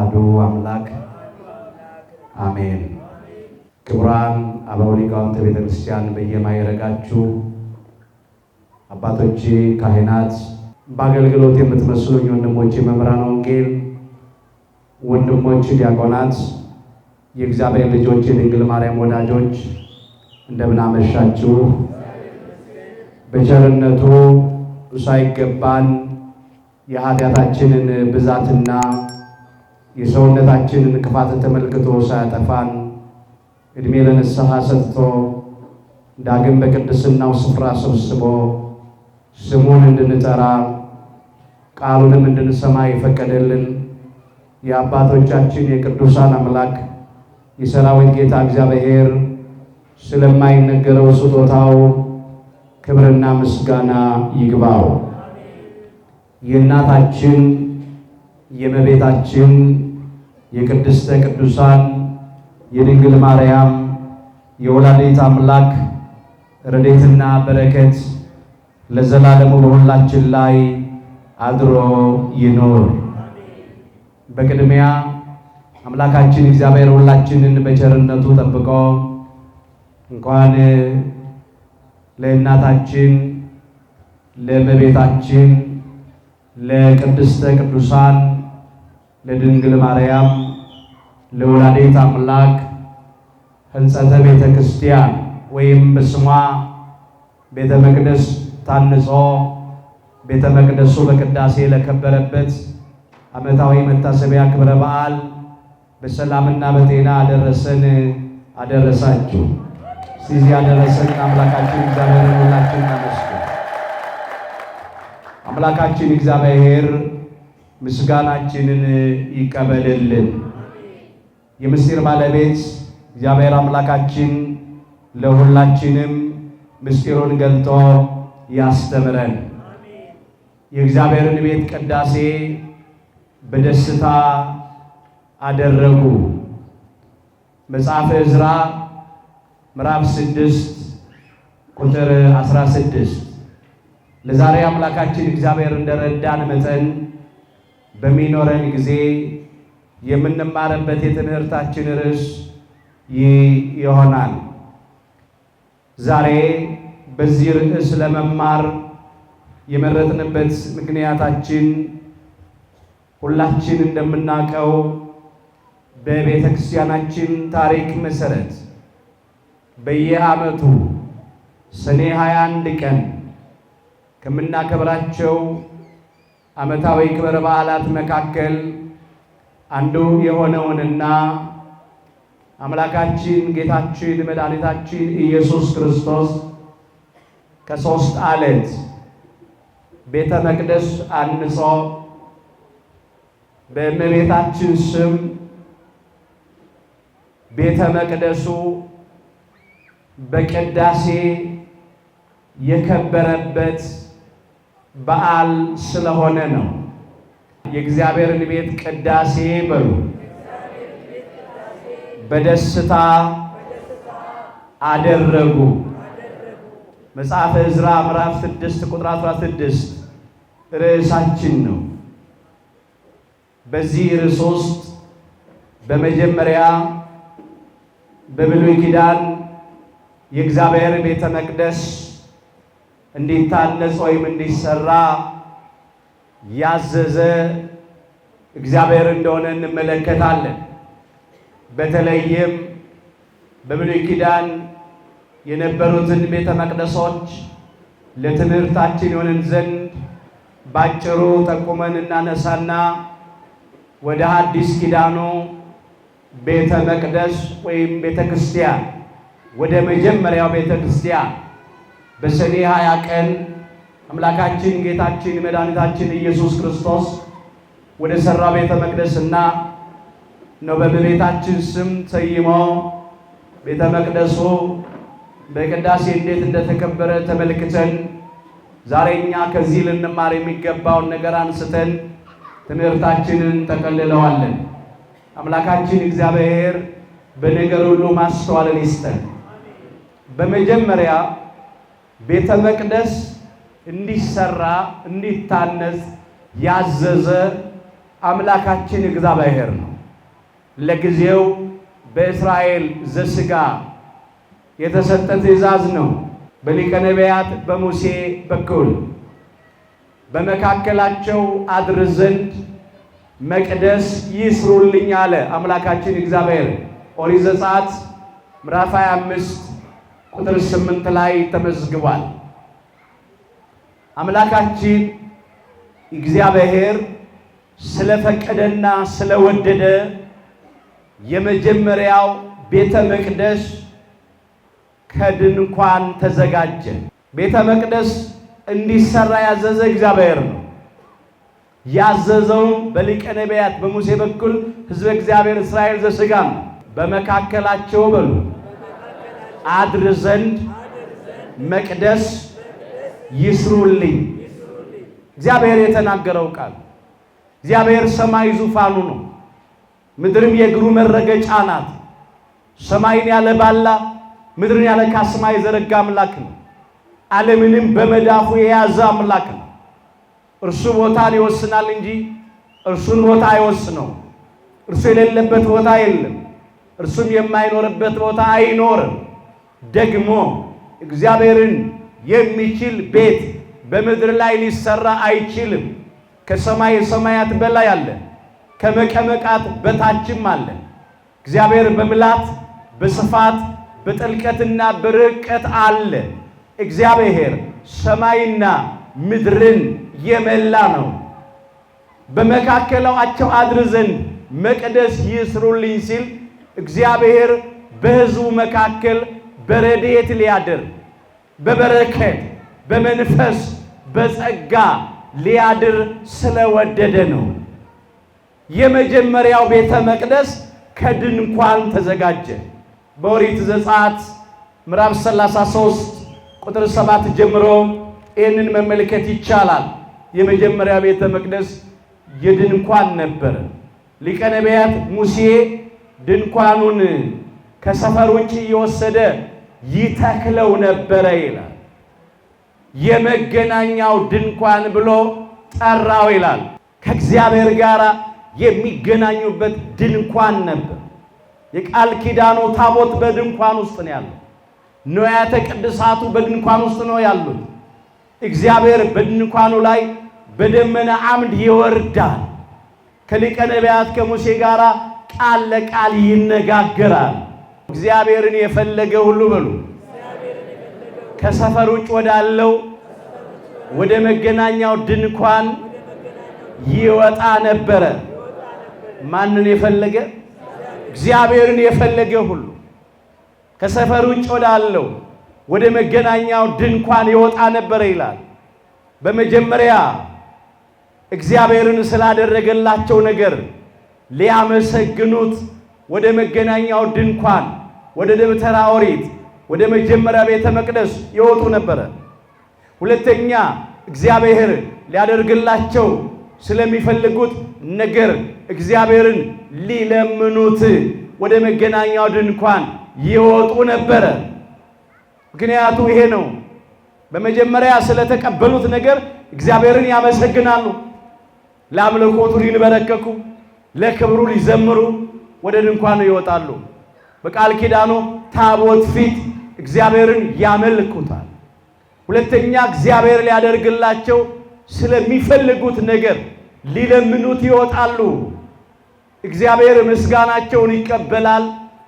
አሐዱ አምላክ አሜን። ክቡራን አበው ሊቃውንተ ቤተ ክርስቲያን በየማይረጋችሁ አባቶቼ ካህናት፣ በአገልግሎት የምትመስሉኝ ወንድሞቼ መምህራን ወንጌል፣ ወንድሞቼ ዲያቆናት፣ የእግዚአብሔር ልጆች፣ የድንግል ማርያም ወዳጆች እንደምን አመሻችሁ። በቸርነቱ ሳይገባን የኃጢአታችንን ብዛትና የሰውነታችንን ክፋት ተመልክቶ ሳያጠፋን ዕድሜ ለንስሐ ሰጥቶ ዳግም በቅድስናው ስፍራ ሰብስቦ ስሙን እንድንጠራ ቃሉንም እንድንሰማ የፈቀደልን የአባቶቻችን የቅዱሳን አምላክ የሰራዊት ጌታ እግዚአብሔር ስለማይነገረው ስጦታው ክብርና ምስጋና ይግባው። የእናታችን የእመቤታችን የቅድስተ ቅዱሳን የድንግል ማርያም የወላዲተ አምላክ ረድኤትና በረከት ለዘላለሙ በሁላችን ላይ አድሮ ይኖር። በቅድሚያ አምላካችን እግዚአብሔር ሁላችንን በቸርነቱ ጠብቆ እንኳን ለእናታችን ለእመቤታችን ለቅድስተ ቅዱሳን ለድንግል ማርያም ለወላዲተ አምላክ ሕንጸተ ቤተ ክርስቲያን ወይም በስሟ ቤተ መቅደስ ታንጾ ቤተ መቅደሱ በቅዳሴ ለከበረበት ዓመታዊ መታሰቢያ ክብረ በዓል በሰላምና በጤና አደረሰን አደረሳችሁ። ስለዚህ ያደረሰን አምላካችን እግዚአብሔር ሁላችን እናመስግን። አምላካችን እግዚአብሔር ምስጋናችንን ይቀበልልን። የምስጢር ባለቤት እግዚአብሔር አምላካችን ለሁላችንም ምስጢሩን ገልጦ ያስተምረን። የእግዚአብሔርን ቤት ቅዳሴ በደስታ አደረጉ። መጽሐፈ ዕዝራ ምዕራፍ 6 ቁጥር 16። ለዛሬ አምላካችን እግዚአብሔር እንደረዳን መጠን በሚኖረን ጊዜ የምንማርበት የትምህርታችን ርዕስ ይህ ይሆናል። ዛሬ በዚህ ርዕስ ለመማር የመረጥንበት ምክንያታችን ሁላችን እንደምናውቀው በቤተ ክርስቲያናችን ታሪክ መሰረት በየዓመቱ ሰኔ 21 ቀን ከምናከብራቸው ዓመታዊ ክብረ በዓላት መካከል አንዱ የሆነውንና አምላካችን ጌታችን መድኃኒታችን ኢየሱስ ክርስቶስ ከሦስት ዓለት ቤተ መቅደስ አንጾ በእመቤታችን ስም ቤተ መቅደሱ በቅዳሴ የከበረበት በዓል ስለሆነ ነው። የእግዚአብሔርን ቤት ቅዳሴ በሉ በደስታ አደረጉ። መጽሐፈ ዕዝራ ምዕራፍ 6 ቁጥር 16 ርዕሳችን ነው። በዚህ ርዕስ ውስጥ በመጀመሪያ በብሉይ ኪዳን የእግዚአብሔር ቤተ መቅደስ እንዲታነጽ ወይም እንዲሰራ ያዘዘ እግዚአብሔር እንደሆነ እንመለከታለን። በተለይም በብሉይ ኪዳን የነበሩትን ቤተ መቅደሶች ለትምህርታችን ይሆንን ዘንድ ባጭሩ ጠቁመን እናነሳና ወደ አዲስ ኪዳኑ ቤተ መቅደስ ወይም ቤተ ክርስቲያን ወደ መጀመሪያው ቤተ ክርስቲያን በሰኔ 20 ቀን አምላካችን ጌታችን መድኃኒታችን ኢየሱስ ክርስቶስ ወደ ሠራ ቤተ መቅደስና ነው በእመቤታችን ስም ሰይሞ ቤተ መቅደሱ በቅዳሴ እንዴት እንደተከበረ ተመልክተን ዛሬኛ ከዚህ ልንማር የሚገባውን ነገር አንስተን ትምህርታችንን ጠቀልለዋለን። አምላካችን እግዚአብሔር በነገር ሁሉ ማስተዋልን ይስጠን። በመጀመሪያ ቤተ መቅደስ እንዲሰራ እንዲታነጽ ያዘዘ አምላካችን እግዚአብሔር ነው። ለጊዜው በእስራኤል ዘሥጋ የተሰጠ ትእዛዝ ነው። በሊቀ ነቢያት በሙሴ በኩል በመካከላቸው አድር ዘንድ መቅደስ ይስሩልኝ አለ አምላካችን እግዚአብሔር። ኦሪት ዘጸአት ምዕራፍ 25 ቁጥር 8 ላይ ተመዝግቧል። አምላካችን እግዚአብሔር ስለፈቀደና ስለወደደ የመጀመሪያው ቤተ መቅደስ ከድንኳን ተዘጋጀ። ቤተ መቅደስ እንዲሰራ ያዘዘ እግዚአብሔር ነው። ያዘዘው በሊቀ ነቢያት በሙሴ በኩል ሕዝበ እግዚአብሔር እስራኤል ዘሥጋ ነው። በመካከላቸው በሉ አድር ዘንድ መቅደስ ይስሩልኝ። እግዚአብሔር የተናገረው ቃል። እግዚአብሔር ሰማይ ዙፋኑ ነው፣ ምድርም የእግሩ መረገጫ ናት። ሰማይን ያለ ባላ ምድርን ያለ ካስማ የዘረጋ አምላክ ነው። ዓለምንም በመዳፉ የያዘ አምላክ ነው። እርሱ ቦታን ይወስናል እንጂ እርሱን ቦታ አይወስነው። እርሱ የሌለበት ቦታ የለም፣ እርሱም የማይኖርበት ቦታ አይኖርም። ደግሞ እግዚአብሔርን የሚችል ቤት በምድር ላይ ሊሰራ አይችልም። ከሰማይ ሰማያት በላይ አለ፣ ከመቀመቃት በታችም አለ። እግዚአብሔር በምላት በስፋት በጥልቀትና በርቀት አለ። እግዚአብሔር ሰማይና ምድርን የመላ ነው። በመካከላቸው አድር ዘንድ መቅደስ ይስሩልኝ ሲል እግዚአብሔር በሕዝቡ መካከል በረድኤት ሊያድር፣ በበረከት በመንፈስ በጸጋ ሊያድር ስለወደደ ነው። የመጀመሪያው ቤተ መቅደስ ከድንኳን ተዘጋጀ። በኦሪት ዘጸአት ምዕራፍ 33 ቁጥር 7 ጀምሮ ይህንን መመልከት ይቻላል። የመጀመሪያው ቤተ መቅደስ የድንኳን ነበር። ሊቀ ነቢያት ሙሴ ድንኳኑን ከሰፈር ውጭ እየወሰደ ይተክለው ነበረ ይላል። የመገናኛው ድንኳን ብሎ ጠራው ይላል። ከእግዚአብሔር ጋር የሚገናኙበት ድንኳን ነበር። የቃል ኪዳኑ ታቦት በድንኳን ውስጥ ነው ያለው። ንዋያተ ቅድሳቱ በድንኳን ውስጥ ነው ያሉት። እግዚአብሔር በድንኳኑ ላይ በደመና አምድ ይወርዳል። ከሊቀ ነቢያት ከሙሴ ጋር ቃል ለቃል ይነጋገራል። እግዚአብሔርን የፈለገ ሁሉ በሉ ከሰፈር ውጭ ወዳለው ወደ መገናኛው ድንኳን ይወጣ ነበረ። ማንን የፈለገ? እግዚአብሔርን የፈለገ ሁሉ ከሰፈር ውጭ ወዳለው ወደ መገናኛው ድንኳን ይወጣ ነበረ ይላል። በመጀመሪያ እግዚአብሔርን ስላደረገላቸው ነገር ሊያመሰግኑት ወደ መገናኛው ድንኳን ወደ ደብተራ ኦሪት ወደ መጀመሪያ ቤተ መቅደስ ይወጡ ነበረ። ሁለተኛ እግዚአብሔር ሊያደርግላቸው ስለሚፈልጉት ነገር እግዚአብሔርን ሊለምኑት ወደ መገናኛው ድንኳን ይወጡ ነበረ። ምክንያቱ ይሄ ነው። በመጀመሪያ ስለተቀበሉት ነገር እግዚአብሔርን ያመሰግናሉ። ለአምልኮቱ ሊንበረከኩ፣ ለክብሩ ሊዘምሩ ወደ ድንኳኑ ይወጣሉ። በቃል ኪዳኑ ታቦት ፊት እግዚአብሔርን ያመልኩታል። ሁለተኛ እግዚአብሔር ሊያደርግላቸው ስለሚፈልጉት ነገር ሊለምኑት ይወጣሉ። እግዚአብሔር ምስጋናቸውን ይቀበላል፣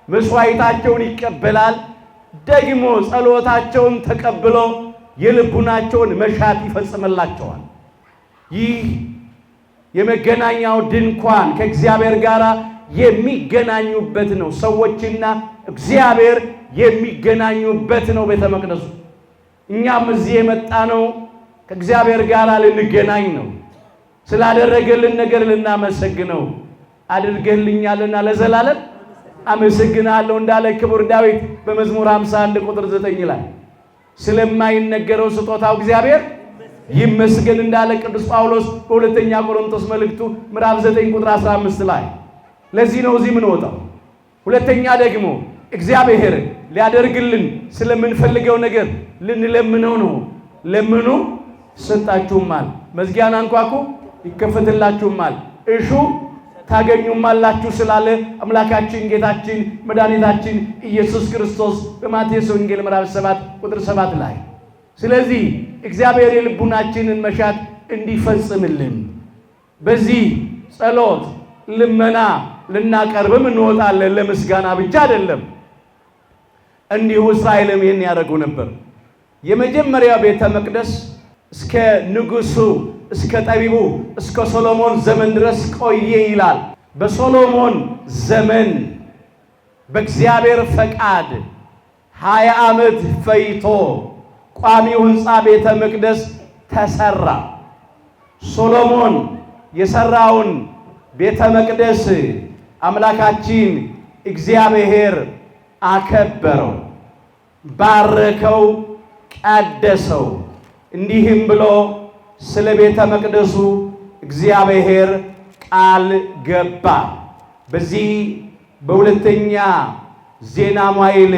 መስዋዕታቸውን ይቀበላል። ደግሞ ጸሎታቸውን ተቀብሎ የልቡናቸውን መሻት ይፈጽምላቸዋል። ይህ የመገናኛው ድንኳን ከእግዚአብሔር ጋር የሚገናኙበት ነው። ሰዎችና እግዚአብሔር የሚገናኙበት ነው ቤተ መቅደሱ። እኛም እዚህ የመጣ ነው ከእግዚአብሔር ጋር ልንገናኝ ነው። ስላደረገልን ነገር ልናመሰግነው። አድርገልኛልና ለዘላለም አመሰግናለሁ እንዳለ ክቡር ዳዊት በመዝሙር 51 ቁጥር 9 ላይ ስለማይነገረው ስጦታው እግዚአብሔር ይመስገን እንዳለ ቅዱስ ጳውሎስ በሁለተኛ ቆሮንቶስ መልእክቱ ምዕራፍ 9 ቁጥር 15 ላይ። ለዚህ ነው እዚህ ምን ወጣው። ሁለተኛ ደግሞ እግዚአብሔር ሊያደርግልን ስለምንፈልገው ነገር ልንለምነው ነው። ለምኑ ይሰጣችሁማል፣ መዝጊያን አንኳኩ ይከፈትላችሁማል፣ እሹ ታገኙማላችሁ ስላለ አምላካችን ጌታችን መድኃኒታችን ኢየሱስ ክርስቶስ በማቴዎስ ወንጌል ምዕራፍ 7 ቁጥር 7 ላይ ስለዚህ እግዚአብሔር የልቡናችንን መሻት እንዲፈጽምልን በዚህ ጸሎት ልመና ልናቀርብም እንወጣለን። ለምስጋና ብቻ አይደለም። እንዲሁ እስራኤልም ይህን ያደርጉ ነበር። የመጀመሪያው ቤተ መቅደስ እስከ ንጉሡ እስከ ጠቢቡ እስከ ሶሎሞን ዘመን ድረስ ቆየ ይላል። በሶሎሞን ዘመን በእግዚአብሔር ፈቃድ 20 ዓመት ፈይቶ ቋሚው ሕንፃ ቤተ መቅደስ ተሰራ። ሶሎሞን የሰራውን ቤተ መቅደስ አምላካችን እግዚአብሔር አከበረው፣ ባረከው፣ ቀደሰው። እንዲህም ብሎ ስለ ቤተ መቅደሱ እግዚአብሔር ቃል ገባ። በዚህ በሁለተኛ ዜና መዋዕል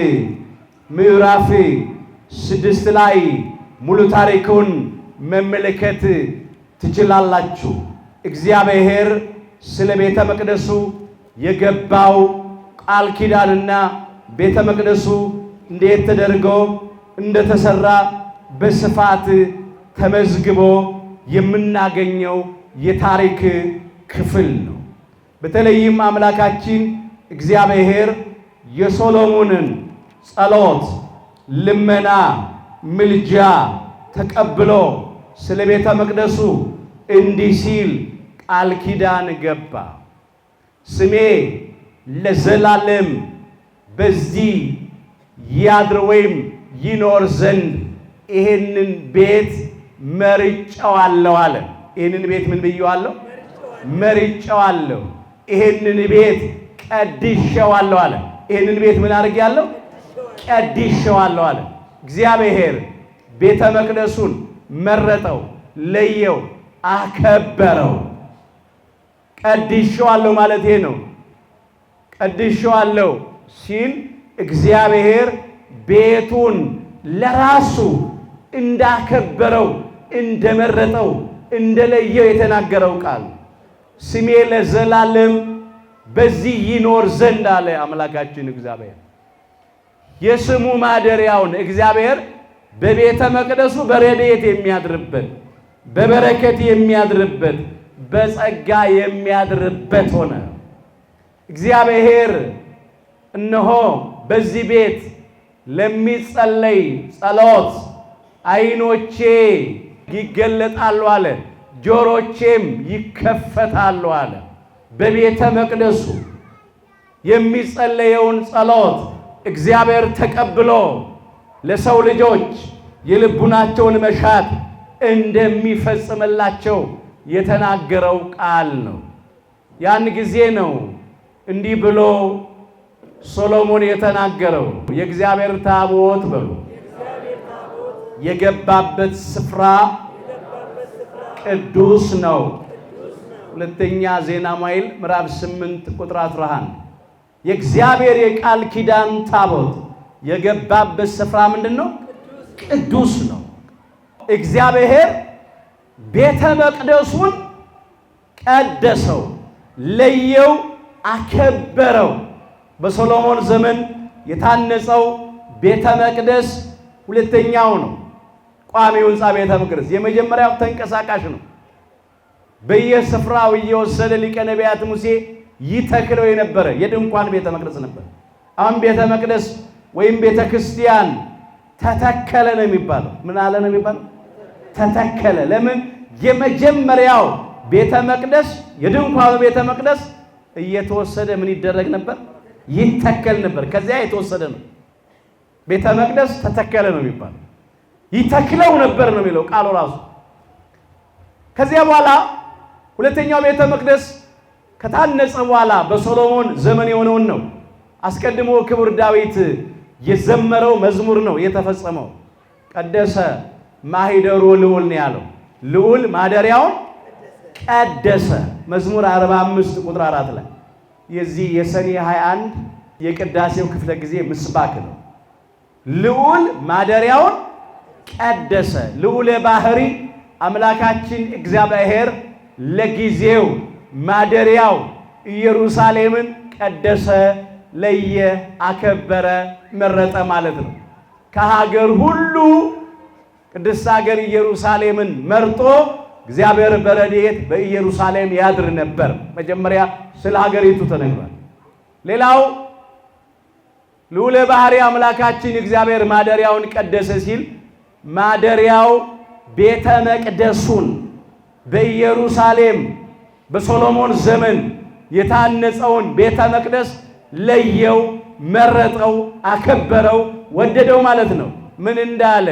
ምዕራፍ 6 ላይ ሙሉ ታሪኩን መመልከት ትችላላችሁ። እግዚአብሔር ስለ ቤተ መቅደሱ የገባው ቃል ኪዳንና ቤተ መቅደሱ እንዴት ተደርጎ እንደተሰራ በስፋት ተመዝግቦ የምናገኘው የታሪክ ክፍል ነው። በተለይም አምላካችን እግዚአብሔር የሶሎሞንን ጸሎት፣ ልመና፣ ምልጃ ተቀብሎ ስለ ቤተ መቅደሱ እንዲህ ሲል ቃል ኪዳን ገባ። ስሜ ለዘላለም በዚህ ያድር ወይም ይኖር ዘንድ ይሄንን ቤት መርጨዋለሁ አለ። ይሄንን ቤት ምን ብየዋለሁ? መርጨዋለሁ። ይሄንን ቤት ቀድሼዋለሁ አለ። ይሄንን ቤት ምን አድርጌያለሁ? ቀድሼዋለሁ አለ። እግዚአብሔር ቤተ መቅደሱን መረጠው፣ ለየው፣ አከበረው። ቀድሼዋለሁ ማለት ይሄ ነው። ቀድሼዋለሁ ሲል እግዚአብሔር ቤቱን ለራሱ እንዳከበረው፣ እንደመረጠው፣ እንደለየው የተናገረው ቃል ስሜ ለዘላለም በዚህ ይኖር ዘንድ አለ አምላካችን እግዚአብሔር። የስሙ ማደሪያውን እግዚአብሔር በቤተ መቅደሱ በረድኤት የሚያድርበት፣ በበረከት የሚያድርበት፣ በጸጋ የሚያድርበት ሆነ። እግዚአብሔር እነሆ በዚህ ቤት ለሚጸለይ ጸሎት ዓይኖቼ ይገለጣሉ አለ፣ ጆሮቼም ይከፈታሉ አለ። በቤተ መቅደሱ የሚጸለየውን ጸሎት እግዚአብሔር ተቀብሎ ለሰው ልጆች የልቡናቸውን መሻት እንደሚፈጽምላቸው የተናገረው ቃል ነው። ያን ጊዜ ነው እንዲህ ብሎ ሶሎሞን የተናገረው የእግዚአብሔር ታቦት በሉ የገባበት ስፍራ ቅዱስ ነው። ሁለተኛ ዜና መዋዕል ምዕራፍ 8 ቁጥር 11 የእግዚአብሔር የቃል ኪዳን ታቦት የገባበት ስፍራ ምንድነው? ቅዱስ ነው። እግዚአብሔር ቤተ መቅደሱን ቀደሰው፣ ለየው፣ አከበረው። በሶሎሞን ዘመን የታነጸው ቤተ መቅደስ ሁለተኛው ነው። ቋሚው ሕንፃ ቤተ መቅደስ የመጀመሪያው ተንቀሳቃሽ ነው። በየስፍራው እየወሰደ ሊቀ ነቢያት ሙሴ ይተክለው የነበረ የድንኳን ቤተ መቅደስ ነበር። አሁን ቤተ መቅደስ ወይም ቤተ ክርስቲያን ተተከለ ነው የሚባለው። ምን አለ ነው የሚባለው? ተተከለ። ለምን? የመጀመሪያው ቤተ መቅደስ የድንኳኑ ቤተ መቅደስ እየተወሰደ ምን ይደረግ ነበር? ይተከል ነበር። ከዚያ የተወሰደ ነው። ቤተ መቅደስ ተተከለ ነው የሚባለው። ይተክለው ነበር ነው የሚለው ቃሉ ራሱ። ከዚያ በኋላ ሁለተኛው ቤተ መቅደስ ከታነጸ በኋላ በሶሎሞን ዘመን የሆነውን ነው። አስቀድሞ ክቡር ዳዊት የዘመረው መዝሙር ነው የተፈጸመው። ቀደሰ ማኅደሮ ልዑል ነው ያለው። ልዑል ማደሪያውን ቀደሰ። መዝሙር 45 ቁጥር 4 ላይ የዚህ የሰኔ 21 የቅዳሴው ክፍለ ጊዜ ምስባክ ነው። ልዑል ማደሪያውን ቀደሰ። ልዑለ ባህሪ አምላካችን እግዚአብሔር ለጊዜው ማደሪያው ኢየሩሳሌምን ቀደሰ፣ ለየ፣ አከበረ፣ መረጠ ማለት ነው። ከሀገር ሁሉ ቅድስት ሀገር ኢየሩሳሌምን መርጦ እግዚአብሔር በረድኤት በኢየሩሳሌም ያድር ነበር። መጀመሪያ ስለ ሀገሪቱ ተነግሯል። ሌላው ልዑለ ባሕርይ አምላካችን እግዚአብሔር ማደሪያውን ቀደሰ ሲል ማደሪያው ቤተ መቅደሱን በኢየሩሳሌም በሶሎሞን ዘመን የታነጸውን ቤተ መቅደስ ለየው፣ መረጠው፣ አከበረው፣ ወደደው ማለት ነው። ምን እንዳለ?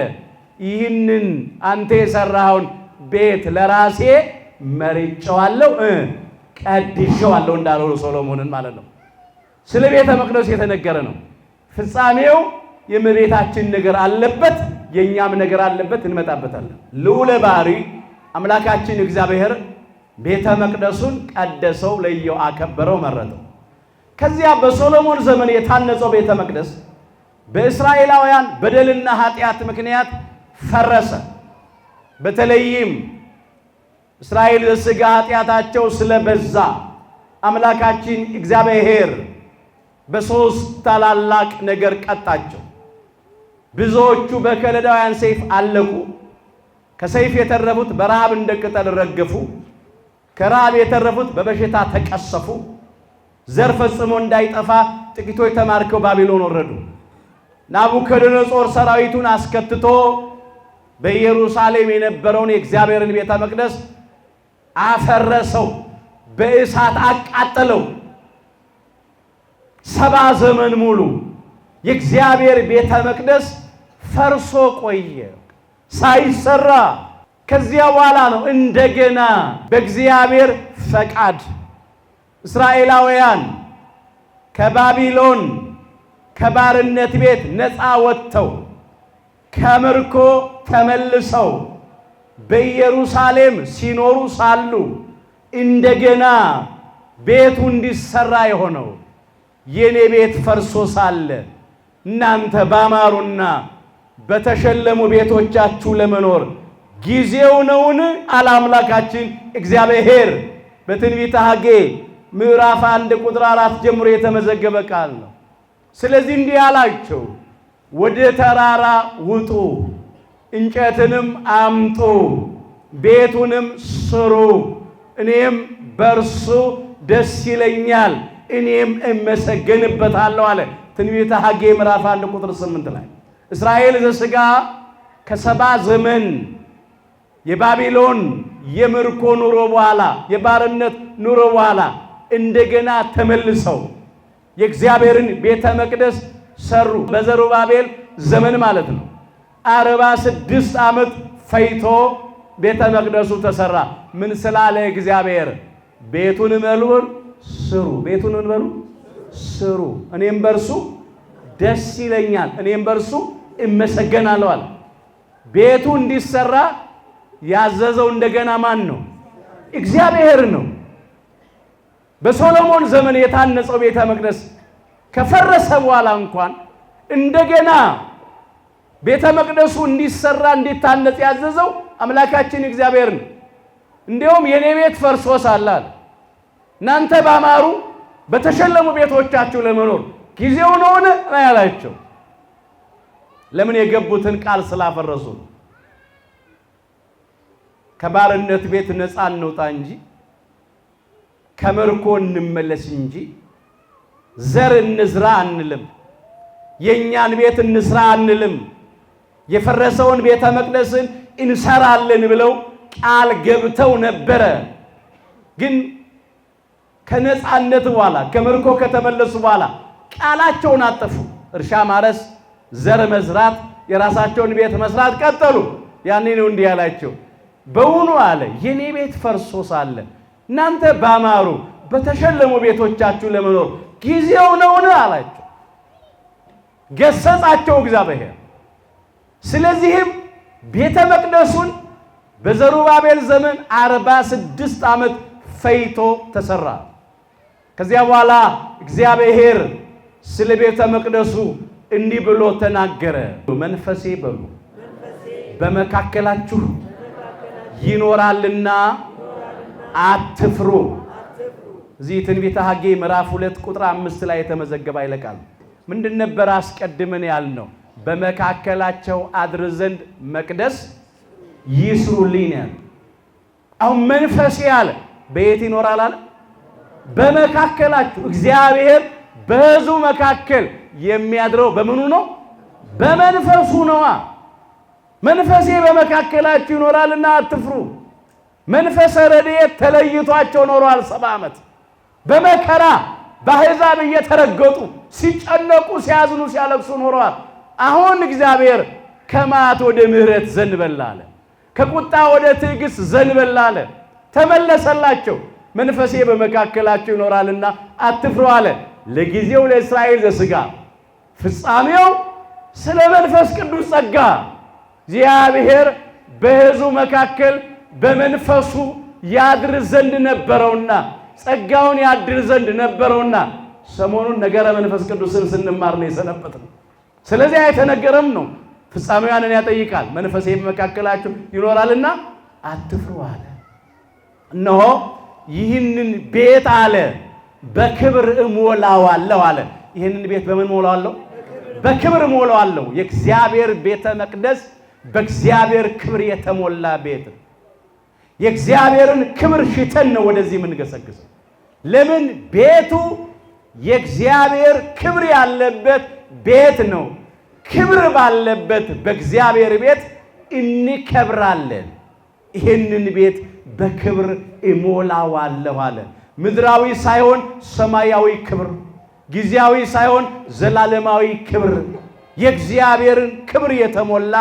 ይህንን አንተ የሰራኸውን ቤት ለራሴ መርጬዋለሁ፣ ቀድሼዋለሁ እንዳለው ሶሎሞንን ማለት ነው። ስለ ቤተ መቅደሱ የተነገረ ነው። ፍጻሜው የእመቤታችን ነገር አለበት፣ የኛም ነገር አለበት። እንመጣበታለን። ልዑለ ባሕርይ አምላካችን እግዚአብሔር ቤተ መቅደሱን ቀደሰው፣ ለየው፣ አከበረው፣ መረጠው። ከዚያ በሶሎሞን ዘመን የታነጸው ቤተ መቅደስ በእስራኤላውያን በደልና ኃጢአት ምክንያት ፈረሰ። በተለይም እስራኤል የሥጋ ኃጢአታቸው ስለበዛ አምላካችን እግዚአብሔር በሦስት ታላላቅ ነገር ቀጣቸው። ብዙዎቹ በከለዳውያን ሰይፍ አለቁ። ከሰይፍ የተረፉት በረሃብ እንደ ቅጠል ረገፉ። ከረሃብ የተረፉት በበሽታ ተቀሰፉ። ዘር ፈጽሞ እንዳይጠፋ ጥቂቶች ተማርከው ባቢሎን ወረዱ። ናቡከደነጾር ሰራዊቱን አስከትቶ በኢየሩሳሌም የነበረውን የእግዚአብሔርን ቤተ መቅደስ አፈረሰው፣ በእሳት አቃጠለው። 70 ዘመን ሙሉ የእግዚአብሔር ቤተ መቅደስ ፈርሶ ቆየ ሳይሰራ። ከዚያ በኋላ ነው እንደገና በእግዚአብሔር ፈቃድ እስራኤላውያን ከባቢሎን ከባርነት ቤት ነፃ ወጥተው ከምርኮ ተመልሰው በኢየሩሳሌም ሲኖሩ ሳሉ እንደገና ቤቱ እንዲሰራ የሆነው። የኔ ቤት ፈርሶ ሳለ እናንተ ባማሩና በተሸለሙ ቤቶቻችሁ ለመኖር ጊዜው ነውን? አለ አምላካችን እግዚአብሔር። በትንቢተ ሐጌ ምዕራፍ 1 ቁጥር 4 ጀምሮ የተመዘገበ ቃል ነው። ስለዚህ እንዲህ አላቸው፣ ወደ ተራራ ውጡ፣ እንጨትንም አምጡ፣ ቤቱንም ስሩ፣ እኔም በርሱ ደስ ይለኛል፣ እኔም እመሰገንበታለሁ አለ። ትንቢተ ሐጌ ምዕራፍ 1 ቁጥር 8 ላይ እስራኤል ዘሥጋ ከ70 ዘመን የባቢሎን የምርኮ ኑሮ በኋላ የባርነት ኑሮ በኋላ እንደገና ተመልሰው የእግዚአብሔርን ቤተ መቅደስ ሰሩ። በዘሩባቤል ዘመን ማለት ነው። 46 ዓመት ፈይቶ ቤተ መቅደሱ ተሰራ። ምን ስላለ እግዚአብሔር? ቤቱን መልበሉ ስሩ፣ ቤቱን መልበሉ ስሩ፣ እኔም በርሱ ደስ ይለኛል፣ እኔም በርሱ እመሰገናለሁ አለ። ቤቱ እንዲሰራ ያዘዘው እንደገና ማን ነው? እግዚአብሔር ነው። በሶሎሞን ዘመን የታነጸው ቤተ መቅደስ ከፈረሰ በኋላ እንኳን እንደገና ቤተ መቅደሱ እንዲሰራ እንዲታነጽ ያዘዘው አምላካችን እግዚአብሔር ነው። እንዲያውም የኔ ቤት ፈርሶ ሳለ እናንተ ባማሩ በተሸለሙ ቤቶቻችሁ ለመኖር ጊዜው ነውን ያላቸው። ለምን? የገቡትን ቃል ስላፈረሱ። ከባርነት ቤት ነፃ እንውጣ እንጂ ከምርኮ እንመለስ እንጂ ዘር እንዝራ አንልም፣ የኛን ቤት እንስራ አንልም፣ የፈረሰውን ቤተ መቅደስን እንሰራለን ብለው ቃል ገብተው ነበረ። ግን ከነፃነት በኋላ ከምርኮ ከተመለሱ በኋላ ቃላቸውን አጠፉ። እርሻ ማረስ፣ ዘር መዝራት፣ የራሳቸውን ቤት መስራት ቀጠሉ። ያኔ ነው እንዲህ ያላቸው፣ በውኑ አለ የኔ ቤት ፈርሶ ሳለ እናንተ ባማሩ በተሸለሙ ቤቶቻችሁ ለመኖር ጊዜው ነውን አላቸው። ገሰጻቸው እግዚአብሔር። ስለዚህም ቤተ መቅደሱን በዘሩባቤል ዘመን 46 ዓመት ፈይቶ ተሰራ። ከዚያ በኋላ እግዚአብሔር ስለ ቤተ መቅደሱ እንዲህ ብሎ ተናገረ። መንፈሴ በሉ በመካከላችሁ ይኖራልና አትፍሩ። እዚህ ትንቢተ ሐጌ ምዕራፍ 2 ቁጥር 5 ላይ የተመዘገበ ይለቃል። ምንድን ነበር አስቀድመን ያልነው? በመካከላቸው አድር ዘንድ መቅደስ ይስሩልኝ ያለ። አሁን መንፈሴ አለ በየት ይኖራል አለ? በመካከላችሁ። እግዚአብሔር በሕዝቡ መካከል የሚያድረው በምኑ ነው? በመንፈሱ ነዋ። መንፈሴ በመካከላችሁ ይኖራልና አትፍሩ። መንፈሰ ረድኤት ተለይቷቸው ኖሯል 70 ዓመት በመከራ በአሕዛብ እየተረገጡ ሲጨነቁ ሲያዝኑ ሲያለቅሱ ኖረዋል። አሁን እግዚአብሔር ከመዓት ወደ ምሕረት ዘንበል አለ፣ ከቁጣ ወደ ትዕግስት ዘንበል አለ። ተመለሰላቸው። መንፈሴ በመካከላቸው ይኖራልና አትፍሩ አለ። ለጊዜው ለእስራኤል ዘሥጋ ፍጻሜው ስለ መንፈስ ቅዱስ ጸጋ እግዚአብሔር በሕዝቡ መካከል በመንፈሱ ያድር ዘንድ ነበረውና ጸጋውን ያድር ዘንድ ነበረውና ሰሞኑን ነገረ መንፈስ ቅዱስን ስንማር ነው የሰነበትነው። ስለዚህ የተነገረም ነው ፍጻሜዋንን ያጠይቃል። መንፈሴ በመካከላችሁ ይኖራልና አትፍሩ አለ። እነሆ ይህንን ቤት አለ በክብር እሞላዋለሁ አለ። ይህንን ቤት በምን እሞላዋለሁ? በክብር እሞላዋለሁ። የእግዚአብሔር ቤተ መቅደስ በእግዚአብሔር ክብር የተሞላ ቤት። የእግዚአብሔርን ክብር ሽተን ነው ወደዚህ የምንገሰግሰው። ለምን? ቤቱ የእግዚአብሔር ክብር ያለበት ቤት ነው። ክብር ባለበት በእግዚአብሔር ቤት እንከብራለን። ይህንን ቤት በክብር እሞላዋለሁ አለ። ምድራዊ ሳይሆን ሰማያዊ ክብር፣ ጊዜያዊ ሳይሆን ዘላለማዊ ክብር፣ የእግዚአብሔርን ክብር የተሞላ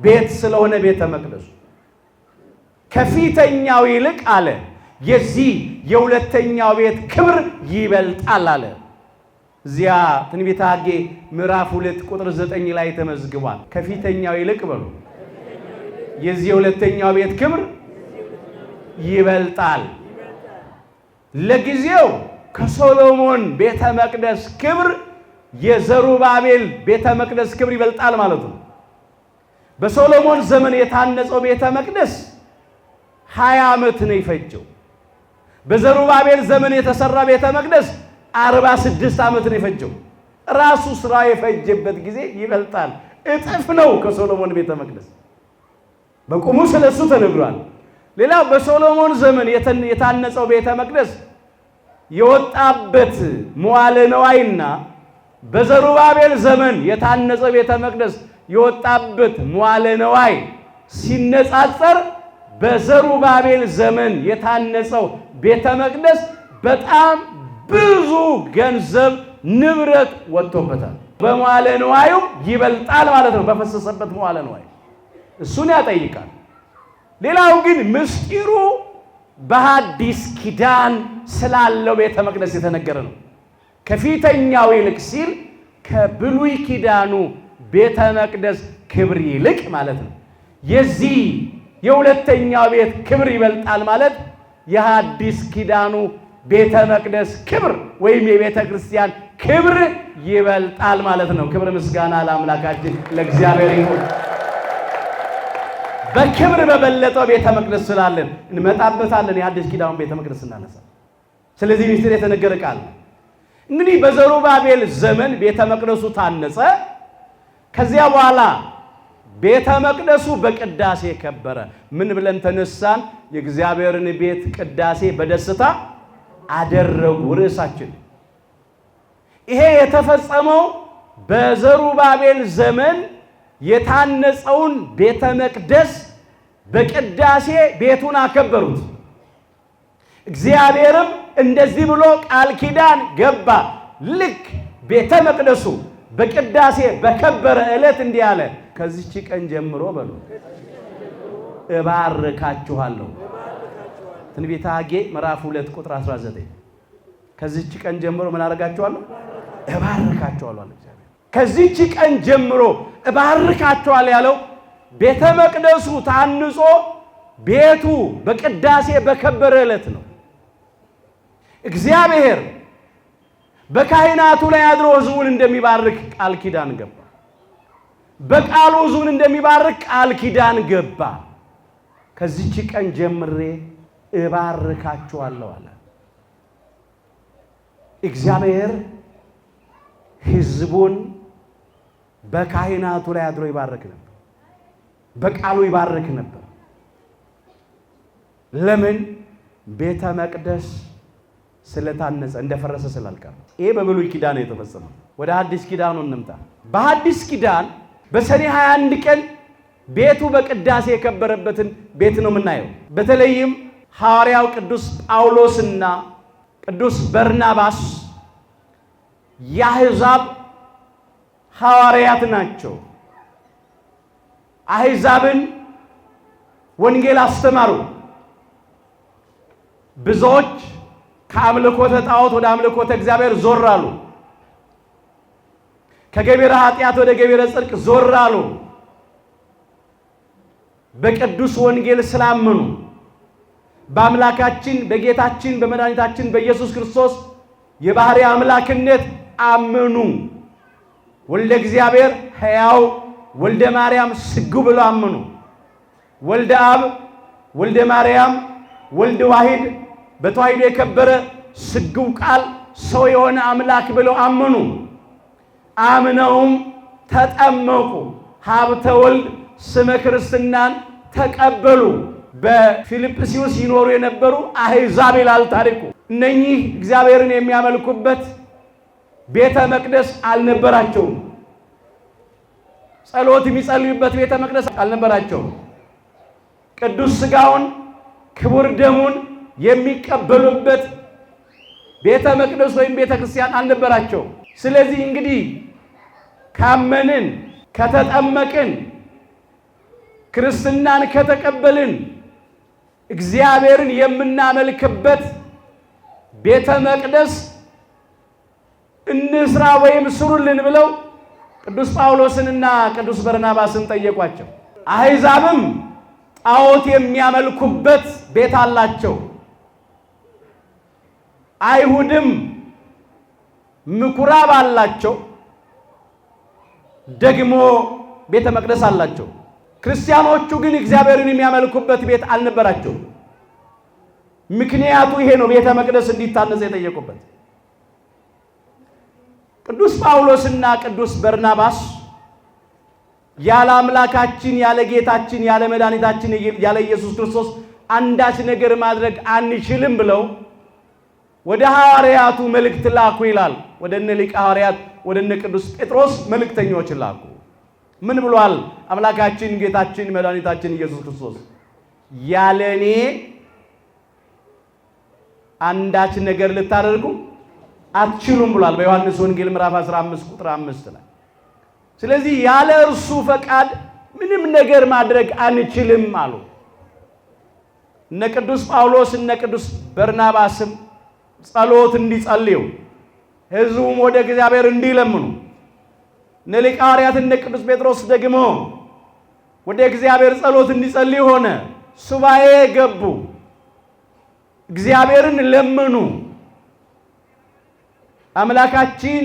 ቤት ስለሆነ ቤተ መቅደሱ ከፊተኛው ይልቅ አለ የዚህ የሁለተኛው ቤት ክብር ይበልጣል አለ። እዚያ ትንቢተ ሐጌ ምዕራፍ 2 ቁጥር 9 ላይ ተመዝግቧል። ከፊተኛው ይልቅ በሉ የዚህ የሁለተኛው ቤት ክብር ይበልጣል። ለጊዜው ከሶሎሞን ቤተ መቅደስ ክብር የዘሩባቤል ቤተ መቅደስ ክብር ይበልጣል ማለት ነው። በሶሎሞን ዘመን የታነጸው ቤተ መቅደስ 20 ዓመት ነው የፈጀው። በዘሩባቤል ዘመን የተሰራ ቤተ መቅደስ 46 ዓመት ነው የፈጀው። ራሱ ስራ የፈጀበት ጊዜ ይበልጣል፣ እጥፍ ነው ከሶሎሞን ቤተ መቅደስ። በቁሙ ስለሱ ተነግሯል። ሌላው በሶሎሞን ዘመን የታነጸው ቤተ መቅደስ የወጣበት መዋዕለ ነዋይና በዘሩባቤል ዘመን የታነጸ ቤተ መቅደስ የወጣበት መዋዕለ ነዋይ ሲነጻጸር በዘሩባቤል ዘመን የታነጸው ቤተ መቅደስ በጣም ብዙ ገንዘብ ንብረት ወጥቶበታል። በመዋዕለ ነዋዩ ይበልጣል ማለት ነው። በፈሰሰበት መዋዕለ ነዋይ እሱን ያጠይቃል። ሌላው ግን ምስጢሩ በሐዲስ ኪዳን ስላለው ቤተ መቅደስ የተነገረ ነው። ከፊተኛው ይልቅ ሲል ከብሉይ ኪዳኑ ቤተ መቅደስ ክብር ይልቅ ማለት ነው። የዚህ የሁለተኛው ቤት ክብር ይበልጣል ማለት የሐዲስ ኪዳኑ ቤተ መቅደስ ክብር ወይም የቤተ ክርስቲያን ክብር ይበልጣል ማለት ነው። ክብር ምስጋና ለአምላካችን ለእግዚአብሔር ይሁን። በክብር በበለጠው ቤተ መቅደስ ስላለን እንመጣበታለን። የሐዲስ ኪዳኑ ቤተ መቅደስ እናነሳ። ስለዚህ ምስጢር የተነገረ ቃል እንግዲህ በዘሩባቤል ዘመን ቤተ መቅደሱ ታነጸ። ከዚያ በኋላ ቤተ መቅደሱ በቅዳሴ ከበረ። ምን ብለን ተነሳን? የእግዚአብሔርን ቤት ቅዳሴ በደስታ አደረጉ ርዕሳችን። ይሄ የተፈጸመው በዘሩባቤል ዘመን የታነጸውን ቤተ መቅደስ በቅዳሴ ቤቱን አከበሩት። እግዚአብሔርም እንደዚህ ብሎ ቃል ኪዳን ገባ። ልክ ቤተ መቅደሱ በቅዳሴ በከበረ ዕለት እንዲህ አለ፣ ከዚህች ቀን ጀምሮ በሉ እባርካችኋለሁ። ትንቢተ ሐጌ ምዕራፍ 2 ቁጥር 19 ከዚህች ቀን ጀምሮ ምን አደርጋችኋለሁ? እባርካችኋለሁ አለ እግዚአብሔር። ከዚህች ቀን ጀምሮ እባርካችኋለሁ ያለው ቤተ መቅደሱ ታንጾ ቤቱ በቅዳሴ በከበረ ዕለት ነው። እግዚአብሔር በካህናቱ ላይ አድሮ ሕዝቡን እንደሚባርክ ቃል ኪዳን ገባ። በቃሉ ሕዝቡን እንደሚባርክ ቃል ኪዳን ገባ። ከዚህች ቀን ጀምሬ እባርካችኋለሁ አለ። እግዚአብሔር ሕዝቡን በካህናቱ ላይ አድሮ ይባርክ ነበር፣ በቃሉ ይባርክ ነበር። ለምን? ቤተ መቅደስ ስለታነጸ እንደፈረሰ ስላልቀረ። ይሄ በብሉይ ኪዳን የተፈጸመው። ወደ አዲስ ኪዳኑ እንምጣ። በአዲስ ኪዳን በሰኔ 21 ቀን ቤቱ በቅዳሴ የከበረበትን ቤት ነው የምናየው። በተለይም ሐዋርያው ቅዱስ ጳውሎስና ቅዱስ በርናባስ የአሕዛብ ሐዋርያት ናቸው። አሕዛብን ወንጌል አስተማሩ። ብዙዎች ከአምልኮተ ጣዖት ወደ አምልኮተ እግዚአብሔር ዞር አሉ። ከገቢረ ኃጢአት ወደ ገቢረ ጽድቅ ዞር አሉ። በቅዱስ ወንጌል ስላመኑ በአምላካችን በጌታችን በመድኃኒታችን በኢየሱስ ክርስቶስ የባሕርይ አምላክነት አመኑ። ወልደ እግዚአብሔር ሕያው ወልደ ማርያም ስግው ብለው አመኑ። ወልደ አብ ወልደ ማርያም ወልደ ዋሂድ በተዋሂዶ የከበረ ስግው ቃል ሰው የሆነ አምላክ ብለው አመኑ። አምነውም ተጠመቁ። ሀብተ ወልድ ስመ ክርስትናን ተቀበሉ። በፊልጵስዩስ ይኖሩ የነበሩ አሕዛብ ይላል ታሪኩ። እነኚህ እግዚአብሔርን የሚያመልኩበት ቤተ መቅደስ አልነበራቸውም። ጸሎት የሚጸልዩበት ቤተ መቅደስ አልነበራቸውም። ቅዱስ ሥጋውን ክቡር ደሙን የሚቀበሉበት ቤተ መቅደስ ወይም ቤተ ክርስቲያን አልነበራቸውም። ስለዚህ እንግዲህ ካመንን ከተጠመቅን ክርስትናን ከተቀበልን እግዚአብሔርን የምናመልክበት ቤተ መቅደስ እንስራ ወይም ስሩልን ብለው ቅዱስ ጳውሎስንና ቅዱስ በርናባስን ጠየቋቸው። አሕዛብም ጣዖት የሚያመልኩበት ቤት አላቸው። አይሁድም ምኩራብ አላቸው፣ ደግሞ ቤተ መቅደስ አላቸው። ክርስቲያኖቹ ግን እግዚአብሔርን የሚያመልኩበት ቤት አልነበራቸው። ምክንያቱ ይሄ ነው፣ ቤተ መቅደስ እንዲታነጽ የጠየቁበት። ቅዱስ ጳውሎስና ቅዱስ በርናባስ ያለ አምላካችን ያለ ጌታችን ያለ መድኃኒታችን ያለ ኢየሱስ ክርስቶስ አንዳች ነገር ማድረግ አንችልም ብለው ወደ ሐዋርያቱ መልእክት ላኩ ይላል። ወደ እነ ሊቀ ሐዋርያት ወደ እነ ቅዱስ ጴጥሮስ መልእክተኞች ላኩ። ምን ብሏል? አምላካችን ጌታችን መድኃኒታችን ኢየሱስ ክርስቶስ ያለ እኔ አንዳች ነገር ልታደርጉ አትችሉም ብሏል በዮሐንስ ወንጌል ምዕራፍ 15 ቁጥር 5 ላይ። ስለዚህ ያለ እርሱ ፈቃድ ምንም ነገር ማድረግ አንችልም አሉ። እነ ቅዱስ ጳውሎስ እነ ቅዱስ በርናባስም ጸሎት እንዲጸልዩ ሕዝቡም ወደ እግዚአብሔር እንዲለምኑ እነ ሊቀ ሐዋርያት እነ ቅዱስ ጴጥሮስ ደግሞ ወደ እግዚአብሔር ጸሎት እንዲጸልዩ ሆነ። ሱባኤ ገቡ፣ እግዚአብሔርን ለመኑ። አምላካችን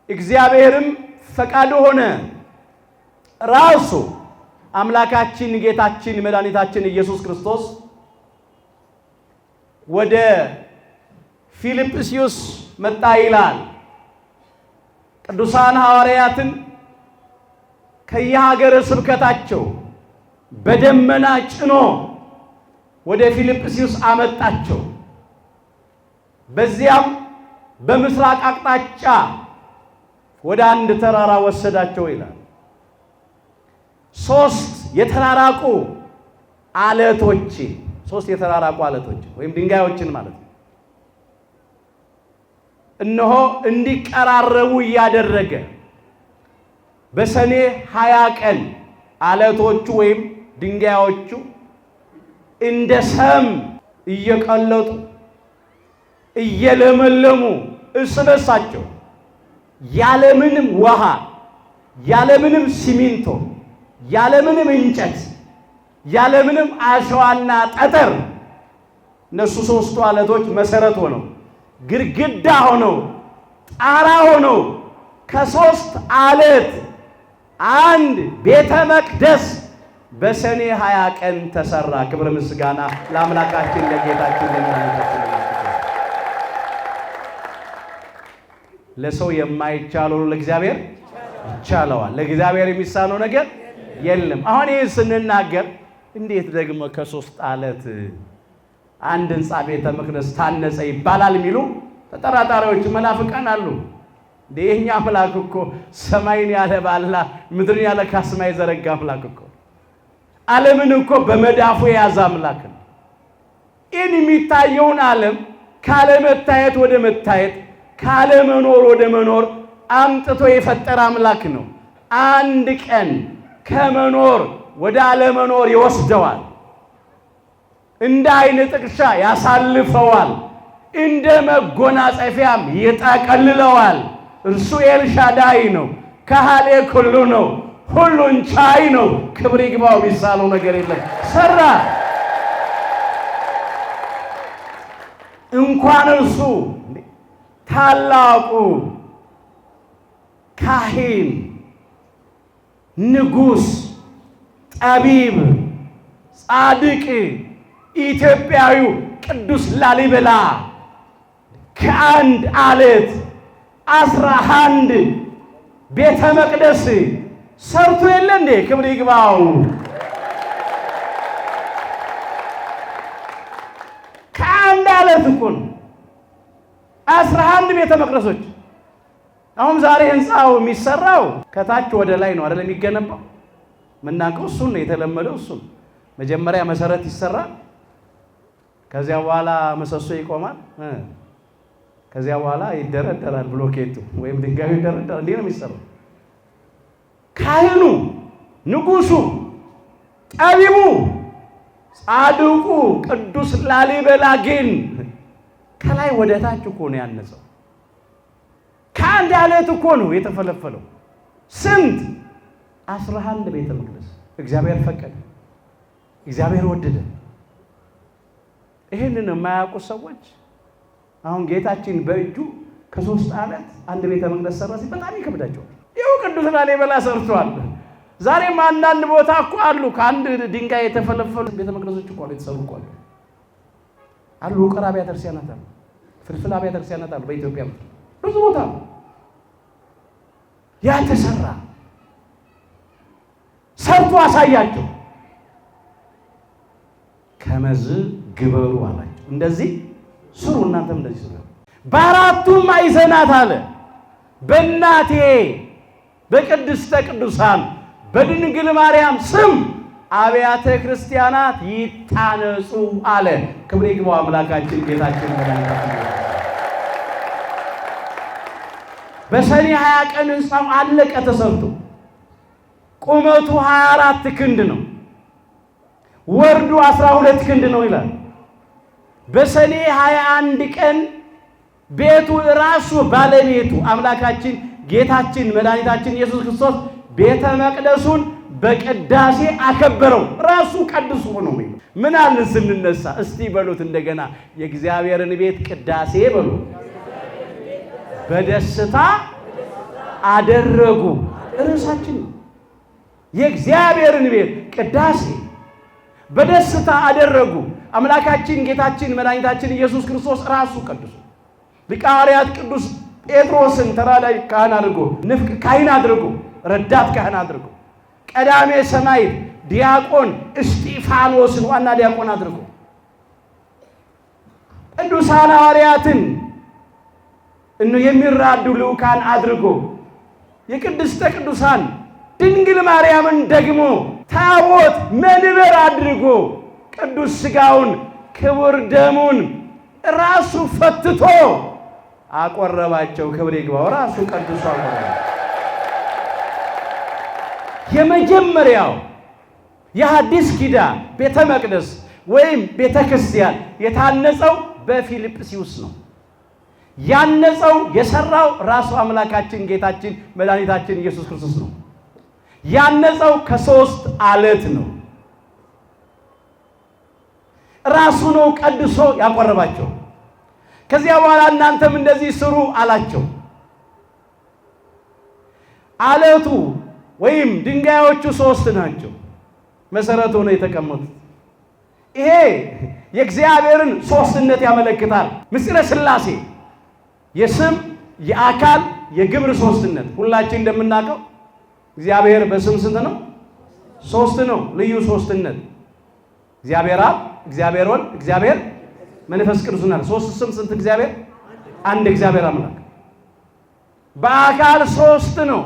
እግዚአብሔርም ፈቃዱ ሆነ። ራሱ አምላካችን ጌታችን መድኃኒታችን ኢየሱስ ክርስቶስ ወደ ፊልጵስዩስ መጣ ይላል። ቅዱሳን ሐዋርያትን ከየሀገረ ስብከታቸው በደመና ጭኖ ወደ ፊልጵስዩስ አመጣቸው። በዚያም በምስራቅ አቅጣጫ ወደ አንድ ተራራ ወሰዳቸው ይላል። ሶስት የተራራቁ አለቶች ወይም ድንጋዮችን ማለት ነው እነሆ እንዲቀራረቡ እያደረገ በሰኔ 20 ቀን አለቶቹ ወይም ድንጋዮቹ እንደ ሰም እየቀለጡ እየለመለሙ እርስ በርሳቸው ያለምንም ውሃ ያለምንም ሲሚንቶ ያለምንም እንጨት ያለምንም አሸዋና ጠጠር እነሱ ሶስቱ አለቶች መሰረት ሆነው ግድግዳ ሆነው ጣራ ሆነው ከሶስት አለት አንድ ቤተ መቅደስ በሰኔ 20 ቀን ተሰራ። ክብር ምስጋና ለአምላካችን ለጌታችን ለመድኃኒታችን ለሰው የማይቻለው ለእግዚአብሔር ይቻለዋል። ለእግዚአብሔር የሚሳነው ነገር የለም። አሁን ይሄን ስንናገር እንዴት ደግሞ ከሶስት አለት አንድ ሕንጻ ቤተ መቅደስ ታነጸ ይባላል የሚሉ ተጠራጣሪዎች መናፍቃን አሉ። የኛ አምላክ እኮ ሰማይን ያለ ባላ ምድርን ያለ ካስማ የዘረጋ አምላክ እኮ ዓለምን እኮ በመዳፉ የያዘ አምላክ ነው። ይህን የሚታየውን ዓለም ካለመታየት ወደ መታየት ካለመኖር ወደ መኖር አምጥቶ የፈጠረ አምላክ ነው። አንድ ቀን ከመኖር ወደ አለመኖር ይወስደዋል። እንደ አይነ ጥቅሻ ያሳልፈዋል። እንደ መጎናጸፊያም ይጠቀልለዋል። እርሱ ኤልሻዳይ ነው። ካህሌ ኩሉ ነው። ሁሉን ቻይ ነው። ክብር ይግባው። ቢሳለው ነገር የለም። ሰራ። እንኳን እርሱ ታላቁ ካህን፣ ንጉሥ፣ ጠቢብ፣ ጻድቅ ኢትዮጵያዊው ቅዱስ ላሊበላ ከአንድ አለት 11 ቤተ መቅደስ ሰርቶ የለ እንዴ? ክብር ይግባው። ከአንድ አለት እኮ ነው 11 ቤተ መቅደሶች። አሁን ዛሬ ህንፃው የሚሰራው ከታች ወደ ላይ ነው አይደል? የሚገነባው ምናውቀው እሱን ነው፣ የተለመደው እሱን። መጀመሪያ መሰረት ይሰራል፣ ከዚያ በኋላ ምሰሶ ይቆማል፣ ከዚያ በኋላ ይደረደራል ብሎኬቱ ወይም ድንጋዩ ይደረደራል። እንዴ ነው የሚሰራው። ካህኑ፣ ንጉሱ፣ ጠቢቡ፣ ጻድቁ ቅዱስ ላሊበላ ግን ከላይ ወደ ታች እኮ ነው ያነጸው። ከአንድ አለት እኮ ነው የተፈለፈለው። ስንት 11 ቤተ መቅደስ። እግዚአብሔር ፈቀደ፣ እግዚአብሔር ወደደ። ይህንን የማያውቁ ሰዎች አሁን ጌታችን በእጁ ከ3 አለት አንድ ቤተ መቅደስ ሰራ ሲል በጣም ይከብዳቸዋል። ይኸው ቅዱስ ላሊበላ ሰርቷል። ዛሬም አንዳንድ ቦታ እኮ አሉ ከአንድ ድንጋይ የተፈለፈሉ ቤተ መቅደሶች እኮ የተሰሩ እኮ አሉ። ውቅር አብያተ ክርስቲያናት አሉ፣ ፍልፍል አብያተ ክርስቲያናት አሉ። በኢትዮጵያ ብዙ ቦታ ያ ተሰራ። ሰርቶ አሳያቸው። ከመዝ ግበሩ አላቸው። እንደዚህ ስሩ፣ እናንተም እንደዚህ ስሩ። በአራቱም ማዕዘናት አለ በእናቴ በቅድስተ ቅዱሳን በድንግል ማርያም ስም አብያተ ክርስቲያናት ይታነጹ አለ። ክብር ይግባው አምላካችን ጌታችን መድኃኒታችን። በሰኔ 20 ቀን ሕንፃው አለቀ ተሰርቶ። ቁመቱ 24 ክንድ ነው፣ ወርዱ 12 ክንድ ነው ይላል። በሰኔ 21 ቀን ቤቱ ራሱ ባለቤቱ አምላካችን ጌታችን መድኃኒታችን ኢየሱስ ክርስቶስ ቤተ መቅደሱን በቅዳሴ አከበረው። ራሱ ቀድሶ ነው። ምን አለ ስንነሳ እስቲ በሉት እንደገና የእግዚአብሔርን ቤት ቅዳሴ በሉ በደስታ አደረጉ። ርዕሳችን የእግዚአብሔርን ቤት ቅዳሴ በደስታ አደረጉ። አምላካችን ጌታችን መድኃኒታችን ኢየሱስ ክርስቶስ ራሱ ቀድሶ ሊቀ ሐዋርያት ቅዱስ ጴጥሮስን ተራዳይ ካህን አድርጎ ንፍቅ ካህን አድርጎ ረዳት ካህን አድርጎ ቀዳሜ ሰማዕት ዲያቆን እስጢፋኖስን ዋና ዲያቆን አድርጎ ቅዱሳን ሐዋርያትን የሚራዱ ልዑካን አድርጎ የቅድስተ ቅዱሳን ድንግል ማርያምን ደግሞ ታቦት መንበር አድርጎ ቅዱስ ሥጋውን ክቡር ደሙን ራሱ ፈትቶ አቆረባቸው። ክብር ይግባው። ራሱ ቀድሶ አቆረባቸው። የመጀመሪያው የሐዲስ ኪዳን ቤተ መቅደስ ወይም ቤተ ክርስቲያን የታነጸው በፊልጵስዩስ ነው። ያነጸው የሰራው ራሱ አምላካችን ጌታችን መድኃኒታችን ኢየሱስ ክርስቶስ ነው። ያነጸው ከ3 አለት ነው። ራሱ ነው ቀድሶ ያቆረባቸው። ከዚያ በኋላ እናንተም እንደዚህ ስሩ አላቸው። አለቱ ወይም ድንጋዮቹ 3 ናቸው። መሰረቱ ነው የተቀመጡት። ይሄ የእግዚአብሔርን ሶስትነት ያመለክታል። ምስጢረ ሥላሴ የስም የአካል የግብር ሶስትነት ሁላችን እንደምናውቀው እግዚአብሔር በስም ስንት ነው? ሶስት ነው። ልዩ ሶስትነት እግዚአብሔር አብ፣ እግዚአብሔር ወልድ፣ እግዚአብሔር መንፈስ ቅዱስ ነው። ሶስት ስም ስንት እግዚአብሔር? አንድ እግዚአብሔር አምላክ። በአካል ሶስት ነው።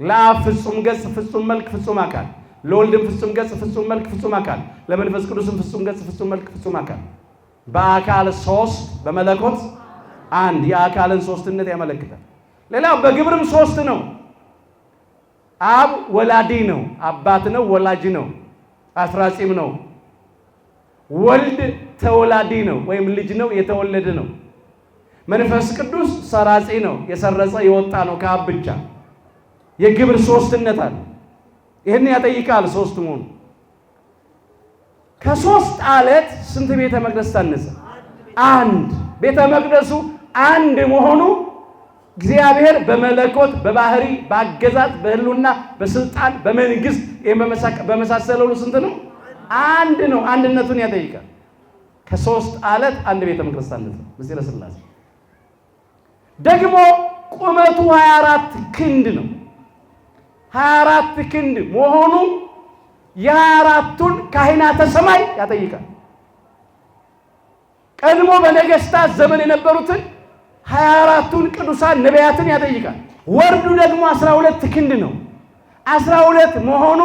ለአብ ፍጹም ገጽ፣ ፍጹም መልክ፣ ፍጹም አካል፣ ለወልድም ፍጹም ገጽ፣ ፍጹም መልክ፣ ፍጹም አካል፣ ለመንፈስ ቅዱስም ፍጹም ገጽ፣ ፍጹም መልክ፣ ፍጹም አካል። በአካል ሶስት፣ በመለኮት አንድ። የአካልን ሶስትነት ያመለክታል። ሌላው በግብርም ሶስት ነው። አብ ወላዲ ነው፣ አባት ነው፣ ወላጅ ነው፣ አስራጺም ነው። ወልድ ተወላዲ ነው ወይም ልጅ ነው፣ የተወለደ ነው። መንፈስ ቅዱስ ሰራጺ ነው፣ የሰረጸ የወጣ ነው ከአብ ብቻ። የግብር ሶስትነት አለ። ይህን ያጠይቃል ሶስት መሆኑ። ከሶስት አለት ስንት ቤተ መቅደስ ታነጸ? አንድ። ቤተ መቅደሱ አንድ መሆኑ እግዚአብሔር በመለኮት በባህሪ በአገዛዝ በህልውና በስልጣን በመንግስት በመሳሰለው ስንት ነው? አንድ ነው። አንድነቱን ያጠይቃል። ከሶስት አለት አንድ ቤተ መቅደስ ታነጸ ምስጢረ ሥላሴ። ደግሞ ቁመቱ 24 ክንድ ነው። 24 ክንድ መሆኑ የ24ቱን ካህናተ ሰማይ ያጠይቃል። ቀድሞ በነገስታት ዘመን የነበሩትን 24ቱን ቅዱሳን ነቢያትን ያጠይቃል። ወርዱ ደግሞ 12 ክንድ ነው። 12 መሆኑ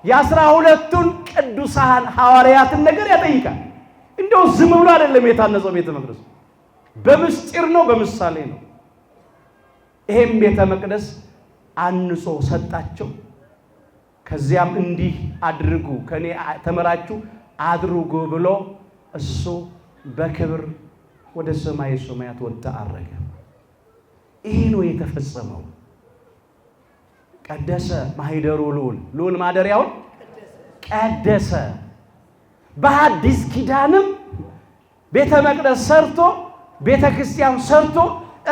የ12ቱን ቅዱሳን ሐዋርያትን ነገር ያጠይቃል። እንደው ዝም ብሎ አይደለም የታነጸው ቤተ መቅደስ፣ በምስጢር ነው፣ በምሳሌ ነው። ይሄም ቤተ መቅደስ አንጾ ሰጣቸው። ከዚያም እንዲህ አድርጉ ከኔ ተመራችሁ አድርጉ ብሎ እሱ በክብር ወደ ሰማይ ሰማያት ወጣ አረገ። ይሄ ነው የተፈጸመው። ቀደሰ ማኅደሩ ልዑል ማደሪያውን ቀደሰ። በአዲስ ኪዳንም ቤተ መቅደስ ሰርቶ ቤተ ክርስቲያን ሰርቶ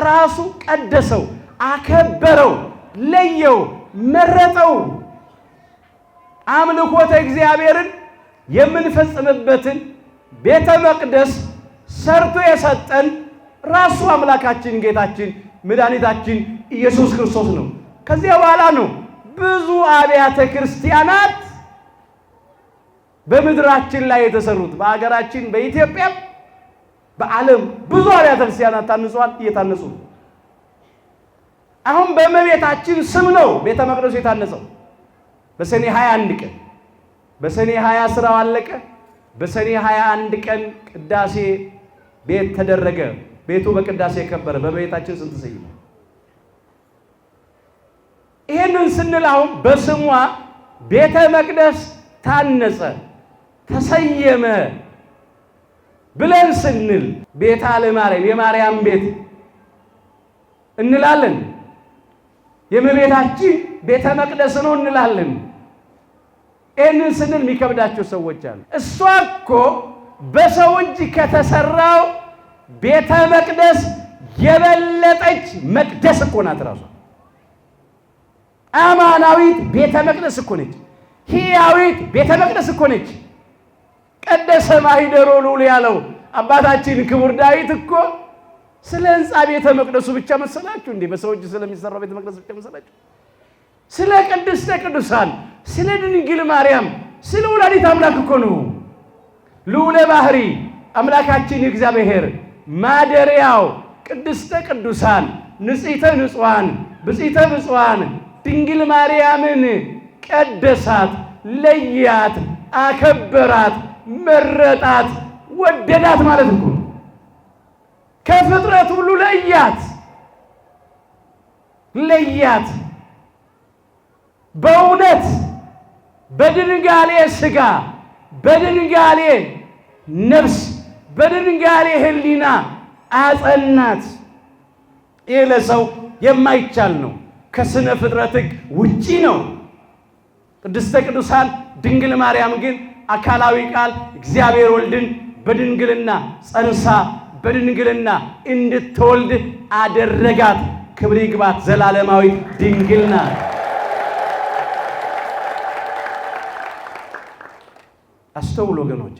ራሱ ቀደሰው፣ አከበረው፣ ለየው፣ መረጠው። አምልኮተ እግዚአብሔርን የምንፈጽምበትን ቤተ መቅደስ ሰርቶ የሰጠን ራሱ አምላካችን ጌታችን መድኃኒታችን ኢየሱስ ክርስቶስ ነው። ከዚያ በኋላ ነው ብዙ አብያተ ክርስቲያናት በምድራችን ላይ የተሰሩት። በአገራችን በኢትዮጵያ በዓለም ብዙ አብያተ ክርስቲያናት ታንጸዋል፣ እየታነጹ ነው። አሁን በእመቤታችን ስም ነው ቤተ መቅደሱ የታነጸው። በሰኔ 21 ቀን በሰኔ 20 ስራው አለቀ። በሰኔ 21 ቀን ቅዳሴ ቤት ተደረገ። ቤቱ በቅዳሴ ከበረ። በቤታችን ስንት ሰይም። ይሄንን ስንል አሁን በስሟ ቤተ መቅደስ ታነጸ፣ ተሰየመ ብለን ስንል ቤተ ለማርያም የማርያም ቤት እንላለን። የእመቤታችን ቤተ መቅደስ ነው እንላለን። ይህንን ስንል የሚከብዳቸው ሰዎች አሉ። እሷ እኮ በሰው እጅ ከተሰራው ቤተ መቅደስ የበለጠች መቅደስ እኮ ናት። ራሷ አማናዊት ቤተ መቅደስ እኮ ነች። ሕያዊት ቤተ መቅደስ እኮ ነች። ቀደሰ ማኅደሮ ልዑል ያለው አባታችን ክቡር ዳዊት እኮ ስለ ሕንፃ ቤተ መቅደሱ ብቻ መሰላችሁ እንዴ? በሰው እጅ ስለሚሰራው ቤተ መቅደስ ብቻ መሰላችሁ? ስለ ቅድስተ ቅዱሳን ስለ ድንግል ማርያም ስለ ወላዲተ አምላክ እኮ ነው። ልዑለ ባሕሪ አምላካችን እግዚአብሔር ማደሪያው ቅድስተ ቅዱሳን ንጽሕተ ንጹሐን ብጽዕተ ብፁዓን ድንግል ማርያምን ቀደሳት፣ ለያት፣ አከበራት፣ መረጣት፣ ወደዳት ማለት እኮ ነው። ከፍጥረት ሁሉ ለያት። በእውነት በድንጋሌ ሥጋ በድንጋሌ ነፍስ በድንጋሌ ሕሊና አጸናት። ይህ ለሰው የማይቻል ነው። ከስነ ፍጥረት ሕግ ውጪ ነው። ቅድስተ ቅዱሳን ድንግል ማርያም ግን አካላዊ ቃል እግዚአብሔር ወልድን በድንግልና ጸንሳ በድንግልና እንድትወልድ አደረጋት። ክብር ይግባት። ዘላለማዊ ድንግል ናት። አስተውሉ ወገኖቼ።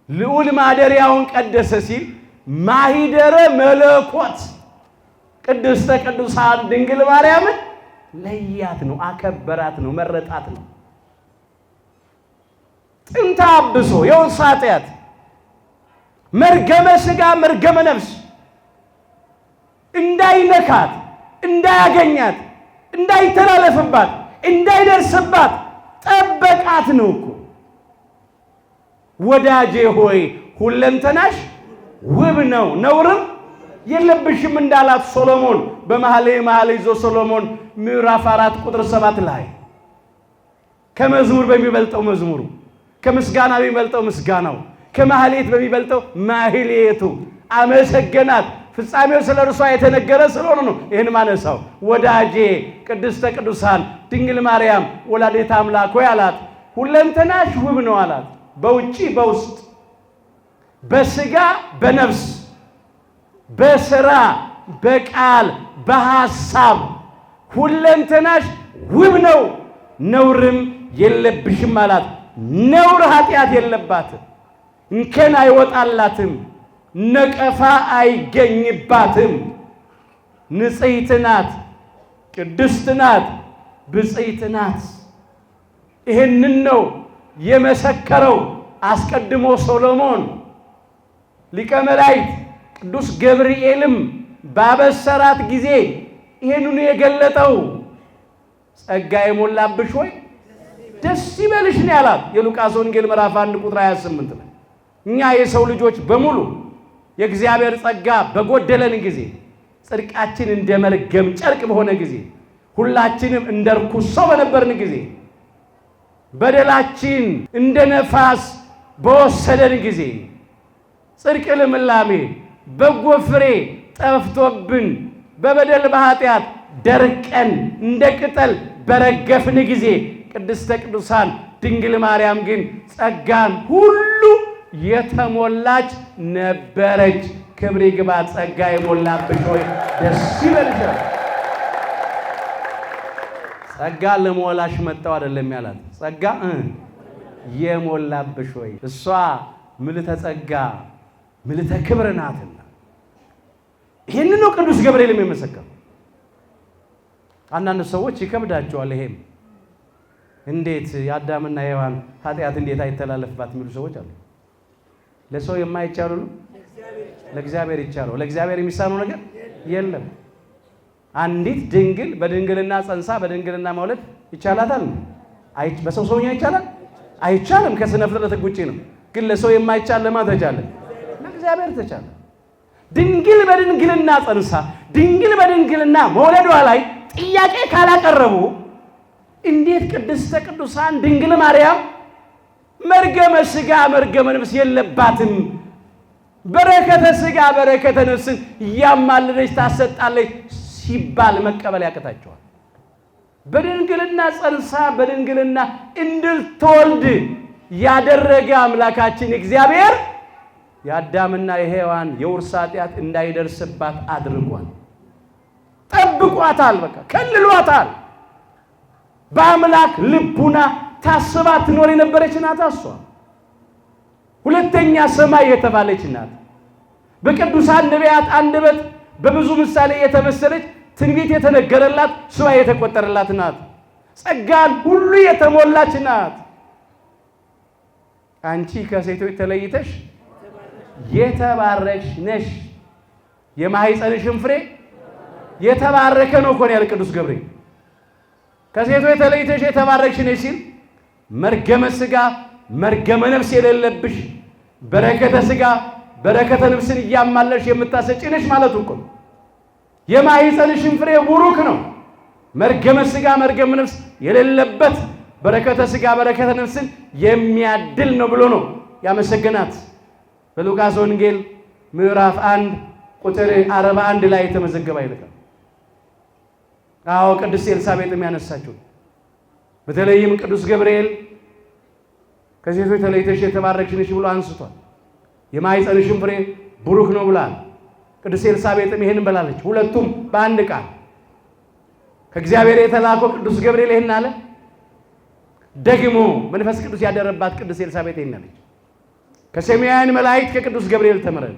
ልዑል ማደሪያውን ቀደሰ ሲል ማሂደረ መለኮት ቅድስተ ቅዱሳን ድንግል ማርያምን ለያት ነው፣ አከበራት ነው፣ መረጣት ነው። ጥንተ አብሶ የውርስ ኃጢአት መርገመ ሥጋ መርገመ ነፍስ እንዳይነካት፣ እንዳያገኛት፣ እንዳይተላለፍባት፣ እንዳይደርስባት ጠበቃት ነው እኮ። ወዳጄ ሆይ ሁለንተናሽ ውብ ነው ነውርም የለብሽም እንዳላት ሶሎሞን በመኃልየ ዘሰሎሞን ምዕራፍ 4 ቁጥር 7 ላይ ከመዝሙር በሚበልጠው መዝሙሩ፣ ከምስጋና በሚበልጠው ምስጋናው፣ ከማህሌት በሚበልጠው ማህሌቱ አመሰገናት። ፍጻሜው ስለ እርሷ የተነገረ ስለሆነ ነው ይህን ማነሳው። ወዳጄ ቅድስተ ቅዱሳን ድንግል ማርያም ወላዲተ አምላክ ሆይ አላት፣ ሁለንተናሽ ውብ ነው አላት። በውጪ በውስጥ፣ በሥጋ በነፍስ፣ በሥራ በቃል በሐሳብ ሁለንተናሽ ውብ ነው፣ ነውርም የለብሽም አላት። ነውር ኃጢአት የለባትም፣ እንከን አይወጣላትም፣ ነቀፋ አይገኝባትም። ንጽሕት ናት፣ ቅድስት ናት፣ ብፅዕት ናት። ይህንን ነው የመሰከረው አስቀድሞ ሶሎሞን። ሊቀ መላእክት ቅዱስ ገብርኤልም ባበሰራት ጊዜ ይህንኑ የገለጠው ጸጋ የሞላብሽ ሆይ ደስ ይበልሽ ነው ያላት። የሉቃስ ወንጌል ምዕራፍ 1 ቁጥር 28 ላይ እኛ የሰው ልጆች በሙሉ የእግዚአብሔር ጸጋ በጎደለን ጊዜ፣ ጽድቃችን እንደ መርገም ጨርቅ በሆነ ጊዜ፣ ሁላችንም እንደ ርኩስ ሰው በነበርን ጊዜ፣ በደላችን እንደ ነፋስ በወሰደን ጊዜ፣ ጽድቅ ልምላሜ በጎ ፍሬ ጠፍቶብን በበደል በኃጢአት ደርቀን እንደ ቅጠል በረገፍን ጊዜ ቅድስተ ቅዱሳን ድንግል ማርያም ግን ጸጋን ሁሉ የተሞላች ነበረች። ክብር ይግባት። ጸጋ የሞላብሽ ሆይ ደስ ይበልሽ። ጸጋ ለሞላሽ መጣው አይደለም ያላት፣ ጸጋ የሞላብሽ ሆይ። እሷ ምልዕተ ጸጋ ምልዕተ ክብር ናትና ይህን ነው ቅዱስ ገብርኤል የሚመሰከረው። አንዳንድ ሰዎች ይከብዳቸዋል። ይሄም እንዴት የአዳምና የሔዋን ኃጢአት እንዴት አይተላለፍባት የሚሉ ሰዎች አሉ። ለሰው የማይቻሉ ነው ለእግዚአብሔር ይቻለው። ለእግዚአብሔር የሚሳነው ነገር የለም። አንዲት ድንግል በድንግልና ጸንሳ በድንግልና መውለድ ይቻላታል? በሰው ሰውኛ ይቻላል? አይቻልም። ከስነ ፍጥረት ውጪ ነው። ግን ለሰው የማይቻል ለማን ተቻለ? ለእግዚአብሔር ተቻለ። ድንግል በድንግልና ጸንሳ ድንግል በድንግልና መውለዷ ላይ ጥያቄ ካላቀረቡ እንዴት ቅድስተ ቅዱሳን ድንግል ማርያም መርገመ ሥጋ መርገመ ነፍስ የለባትም፣ በረከተ ሥጋ በረከተ ነፍስን እያማለደች ታሰጣለች ሲባል መቀበል ያቅታቸዋል? በድንግልና ጸንሳ በድንግልና እንድትወልድ ያደረገ አምላካችን እግዚአብሔር የአዳምና የሔዋን የውርስ ኃጢአት እንዳይደርስባት አድርጓል። ጠብቋታል፣ በቃ ከልሏታል። በአምላክ ልቡና ታስባ ትኖር የነበረች ናት። እሷ ሁለተኛ ሰማይ የተባለች ናት። በቅዱሳን ነቢያት አንደበት በብዙ ምሳሌ የተመሰለች ትንቢት የተነገረላት ሱባዔ የተቆጠረላት ናት። ጸጋን ሁሉ የተሞላች ናት። አንቺ ከሴቶች ተለይተሽ የተባረክሽ ነሽ፣ የማኅፀንሽም ፍሬ የተባረከ ነው እኮ ነው ያለ ቅዱስ ገብርኤል። ከሴቶች ተለይተሽ የተባረክሽ ነሽ ሲል መርገመ ሥጋ መርገመ ነፍስ የሌለብሽ በረከተ ሥጋ በረከተ ነፍስን እያማለሽ የምታሰጪ ነሽ ማለቱ እኮ ነው። የማኅፀንሽም ፍሬ ቡሩክ ነው፣ መርገመ ሥጋ መርገመ ነፍስ የሌለበት በረከተ ሥጋ በረከተ ነፍስን የሚያድል ነው ብሎ ነው ያመሰገናት። በሉቃስ ወንጌል ምዕራፍ 1 ቁጥር 41 ላይ የተመዘገበ አይልካል። አዎ ቅድስት ኤልሳቤጥም ያነሳችው በተለይም ቅዱስ ገብርኤል ከሴቶች ተለይተሽ የተባረክሽ ነሽ ብሎ አንስቷል። የማኅፀንሽም ፍሬ ቡሩክ ነው ብሏል። ቅድስት ኤልሳቤጥም ይሄንን ብላለች። ሁለቱም በአንድ ቃል ከእግዚአብሔር የተላከው ቅዱስ ገብርኤል ይሄን አለ። ደግሞ መንፈስ ቅዱስ ያደረባት ቅድስት ኤልሳቤጥ ይሄን አለች። ከሰማያውያን መላእክት ከቅዱስ ገብርኤል ተምረን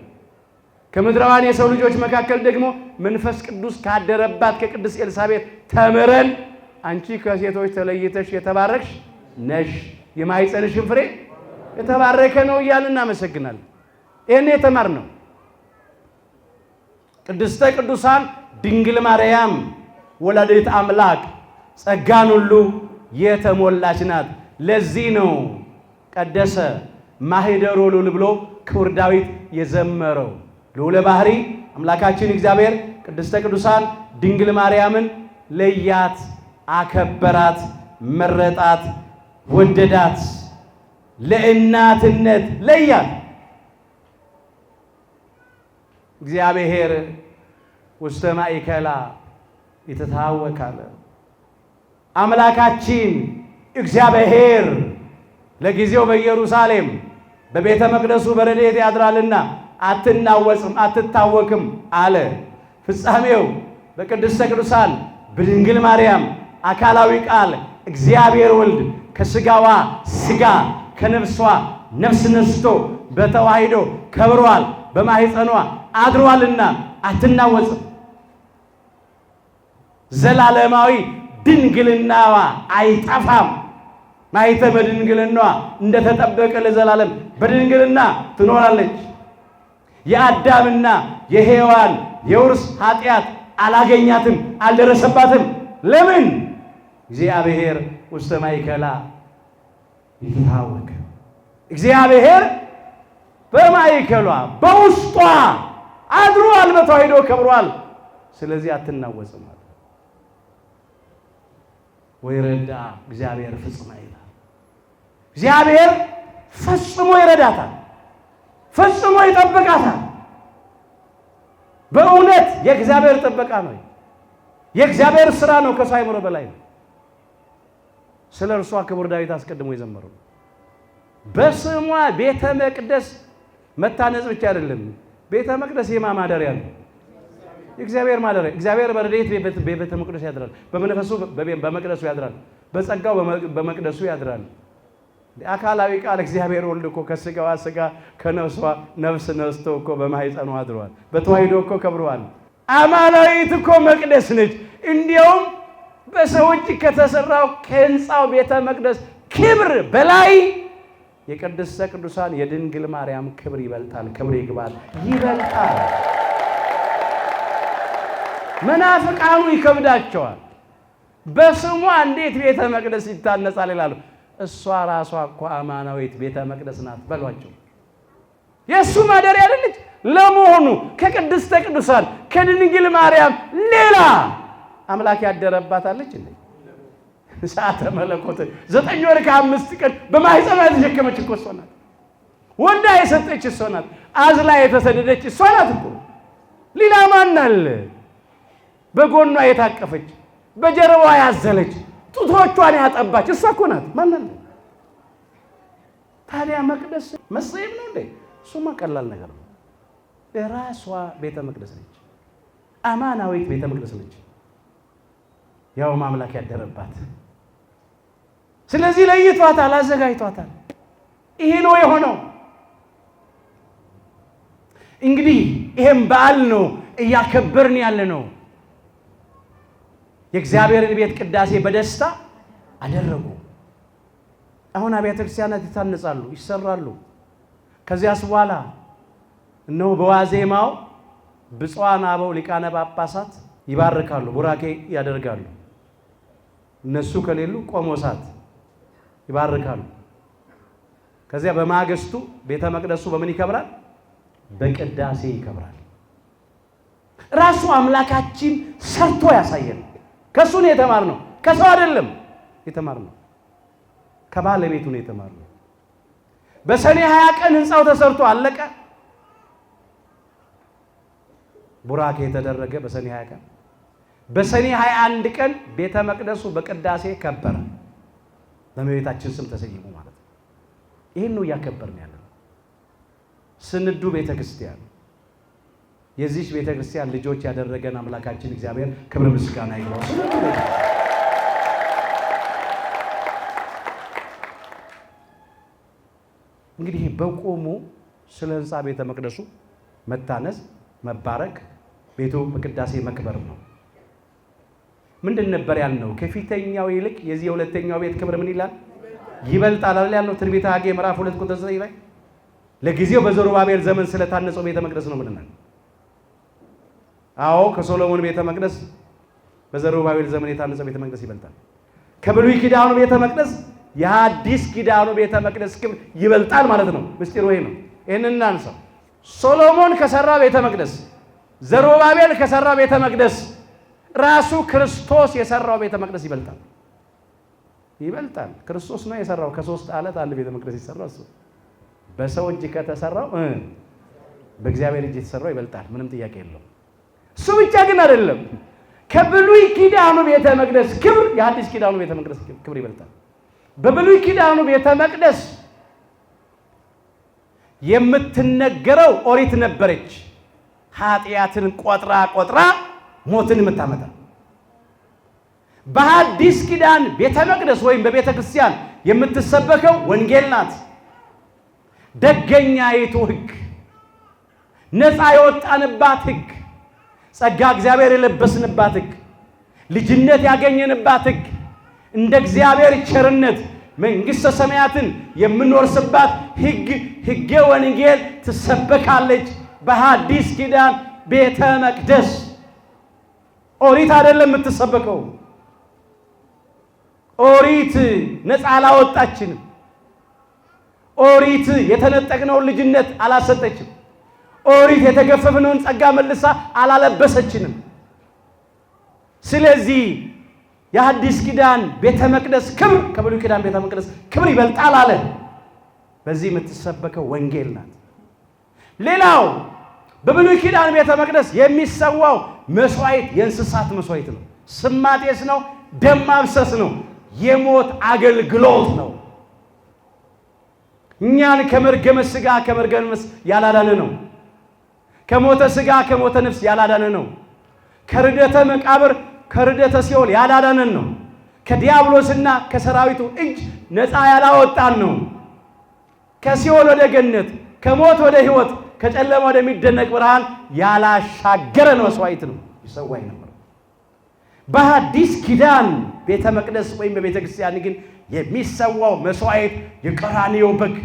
ከምድራውያን የሰው ልጆች መካከል ደግሞ መንፈስ ቅዱስ ካደረባት ከቅድስት ኤልሳቤጥ ተምረን አንቺ ከሴቶች ተለይተሽ የተባረክሽ ነሽ፣ የማኅፀንሽን ፍሬ የተባረከ ነው እያልን እናመሰግናለን። ይሄን የተማርነው ቅድስተ ቅዱሳን ድንግል ማርያም ወላዲተ አምላክ ጸጋን ሁሉ የተሞላች ናት። ለዚህ ነው ቀደሰ ማኅደሮ ልዑል ብሎ ክቡር ዳዊት የዘመረው። ልዑለ ባሕሪ አምላካችን እግዚአብሔር ቅድስተ ቅዱሳን ድንግል ማርያምን ለያት፣ አከበራት፣ መረጣት፣ ወደዳት፣ ለእናትነት ለያት። እግዚአብሔር ውስተ ማእከላ ይትታወካል። አምላካችን እግዚአብሔር ለጊዜው በኢየሩሳሌም በቤተ መቅደሱ በረድኤት ያድራልና አትናወጽም አትታወክም አለ። ፍጻሜው በቅድስተ ቅዱሳን በድንግል ማርያም አካላዊ ቃል እግዚአብሔር ወልድ ከሥጋዋ ሥጋ ከነፍሷ ነፍስ ነስቶ በተዋሂዶ ከብሯል፣ በማኅፀኗ አድሯልና አትናወጽም። ዘላለማዊ ድንግልናዋ አይጠፋም። ማኅተመ ድንግልናዋ እንደተጠበቀ ለዘላለም በድንግልና ትኖራለች። የአዳምና የሔዋን የውርስ ኃጢአት አላገኛትም፣ አልደረሰባትም። ለምን? እግዚአብሔር ውስተ ማእከላ ይትታወክ። እግዚአብሔር በማእከሏ በውስጧ አድሯል፣ በተዋሂዶ ከብሯል። ስለዚህ አትናወጽም። ወይረዳ እግዚአብሔር ፍጽማ ይላል። እግዚአብሔር ፈጽሞ ይረዳታል፣ ፈጽሞ ይጠብቃታል። በእውነት የእግዚአብሔር ጥበቃ ነው፣ የእግዚአብሔር ሥራ ነው፣ ከሰው አእምሮ በላይ ነው። ስለ እርሷ ክቡር ዳዊት አስቀድሞ የዘመረው በስሟ ቤተ መቅደስ መታነጽ ብቻ አይደለም። ቤተ መቅደስ የማን ማደሪያ ነው? የእግዚአብሔር ማደሪያ። እግዚአብሔር በረድኤት በቤተ መቅደስ ያድራል፣ በመንፈሱ በመቅደሱ ያድራል፣ በጸጋው በመቅደሱ ያድራል። አካላዊ ቃል እግዚአብሔር ወልድ እኮ ከሥጋዋ ሥጋ ከነፍሷ ነፍስ ነስቶ እኮ በማኅፀኗ አድሯል፣ በተዋሂዶ እኮ ከብሯል። አማናዊት እኮ መቅደስ ነች። እንዲያውም በሰው እጅ ከተሰራው ከሕንፃው ቤተ መቅደስ ክብር በላይ የቅድስተ ቅዱሳን የድንግል ማርያም ክብር ይበልጣል። ክብር ይግባል፣ ይበልጣል። መናፍቃኑ ይከብዳቸዋል። በስሟ እንዴት ቤተ መቅደስ ይታነጻል ይላሉ። እሷ ራሷ እኮ አማናዊት ቤተ መቅደስ ናት በሏቸው። የእሱ ማደሪያ አይደለች? ለመሆኑ ከቅድስተ ቅዱሳን ከድንግል ማርያም ሌላ አምላክ ያደረባታለች እንዴ? ሰዓተ መለኮት 9 ወር ከ5 ቀን በማኅፀኗ የተሸከመች እኮ እሷ ናት። ወልዳ የሰጠች እሷ ናት። አዝላ የተሰደደች እሷ ናት እኮ። ሌላ ማን አለ? በጎኗ የታቀፈች፣ በጀርባዋ ያዘለች፣ ጡቶቿን ያጠባች እሷ እኮ ናት። ማን አለ ታዲያ? መቅደስ መሰየም ነው እንዴ? እሱማ ቀላል ነገር ነው። ራሷ ቤተ መቅደስ ነች፣ አማናዊት ቤተ መቅደስ ነች፣ ያው አምላክ ያደረባት። ስለዚህ ለይቷታል፣ አዘጋጅቷታል። ይሄ ነው የሆነው። እንግዲህ ይሄም በዓል ነው እያከበርን ያለ ነው። የእግዚአብሔርን ቤት ቅዳሴ በደስታ አደረጉ። አሁን አብያተ ክርስቲያናት ይታነጻሉ፣ ይሰራሉ። ከዚያስ በኋላ እነሆ በዋዜማው ብፁዓን አበው ሊቃነ ጳጳሳት ይባርካሉ፣ ቡራኬ ያደርጋሉ። እነሱ ከሌሉ ቆሞሳት ይባርካሉ። ከዚያ በማግስቱ ቤተ መቅደሱ በምን ይከብራል? በቅዳሴ ይከብራል። ራሱ አምላካችን ሰርቶ ያሳየን። ከሱ ነው የተማርነው፣ ከሰው አይደለም የተማርነው፣ ከባለቤቱ ነው የተማርነው። በሰኔ 20 ቀን ህንፃው ተሰርቶ አለቀ። ቡራኬ የተደረገ በሰኔ 20 ቀን። በሰኔ 21 ቀን ቤተ መቅደሱ በቅዳሴ ከበረ። በእመቤታችን ስም ተሰይሞ ማለት ነው። ይህን ነው እያከበርን ያለነው። ስንዱ ቤተ ክርስቲያን የዚህች ቤተ ክርስቲያን ልጆች ያደረገን አምላካችን እግዚአብሔር ክብር ምስጋና ይግባው። እንግዲህ በቆሙ ስለ ህንፃ ቤተ መቅደሱ መታነጽ መባረክ፣ ቤቱ በቅዳሴ መክበር ነው። ምንድን ነበር ያልነው? ከፊተኛው ይልቅ የዚህ የሁለተኛው ቤት ክብር ምን ይላል? ይበልጣል አይደል ያልነው? ትንቢተ ሐጌ ምዕራፍ 2 ቁጥር 9 ላይ ለጊዜው በዘሩባቤል ዘመን ስለታነጸው ቤተ መቅደስ ነው ምንድነው? አዎ ከሶሎሞን ቤተ መቅደስ በዘሩባቤል ዘመን የታነጸው ቤተ መቅደስ ይበልጣል። ከብሉይ ኪዳኑ ቤተ መቅደስ የሐዲስ ኪዳኑ ቤተ መቅደስ ክብር ይበልጣል ማለት ነው። ምስጢሩ ይሄ ነው። ይሄንን እናንሳው። ሶሎሞን ከሰራው ቤተ መቅደስ፣ ዘሩባቤል ከሰራው ቤተ መቅደስ ራሱ ክርስቶስ የሰራው ቤተ መቅደስ ይበልጣል። ይበልጣል። ክርስቶስ ነው የሰራው። ከሶስት አለት አንድ ቤተ መቅደስ ይሰራል። እሱ በሰው እጅ ከተሰራው በእግዚአብሔር እጅ የተሰራው ይበልጣል። ምንም ጥያቄ የለውም። እሱ ብቻ ግን አይደለም። ከብሉይ ኪዳኑ ቤተ መቅደስ ክብር የሐዲስ ኪዳኑ ቤተ መቅደስ ክብር ይበልጣል። በብሉይ ኪዳኑ ቤተ መቅደስ የምትነገረው ኦሪት ነበረች። ኃጢአትን ቆጥራ ሞትን የምታመጣ። በሐዲስ ኪዳን ቤተ መቅደስ ወይም በቤተ ክርስቲያን የምትሰበከው ወንጌል ናት። ደገኛይቱ ሕግ፣ ነፃ የወጣንባት ሕግ፣ ጸጋ እግዚአብሔር የለበስንባት ሕግ፣ ልጅነት ያገኘንባት ሕግ፣ እንደ እግዚአብሔር ቸርነት መንግሥተ ሰማያትን የምንወርስባት ሕግ ሕገ ወንጌል ትሰበካለች በሐዲስ ኪዳን ቤተ መቅደስ። ኦሪት አይደለም የምትሰበከው። ኦሪት ነፃ አላወጣችንም። ኦሪት የተነጠቅነውን ልጅነት አላሰጠችም። ኦሪት የተገፈፍነውን ጸጋ መልሳ አላለበሰችንም። ስለዚህ የሐዲስ ኪዳን ቤተ መቅደስ ክብር ከብሉይ ኪዳን ቤተ መቅደስ ክብር ይበልጣል አለ። በዚህ የምትሰበከው ወንጌል ናት። ሌላው በብሉይ ኪዳን ቤተ መቅደስ የሚሰዋው መስዋዕት የእንስሳት መስዋዕት ነው። ስማጤስ ነው፣ ደም ማፍሰስ ነው፣ የሞት አገልግሎት ነው። እኛን ከመርገመ ሥጋ ከመርገመ ነፍስ ያላዳነ ነው። ከሞተ ሥጋ ከሞተ ነፍስ ያላዳነ ነው። ከርደተ መቃብር ከርደተ ሲኦል ያላዳነን ነው። ከዲያብሎስና ከሰራዊቱ እጅ ነፃ ያላወጣን ነው። ከሲኦል ወደ ገነት፣ ከሞት ወደ ሕይወት፣ ከጨለማ ወደሚደነቅ ብርሃን ያላሻገረን መስዋዕት ነው ይሰዋይ ነበር። በሐዲስ ኪዳን ቤተ መቅደስ ወይም በቤተ ክርስቲያን ግን የሚሰዋው መስዋዕት የቀራንዮ በግ፣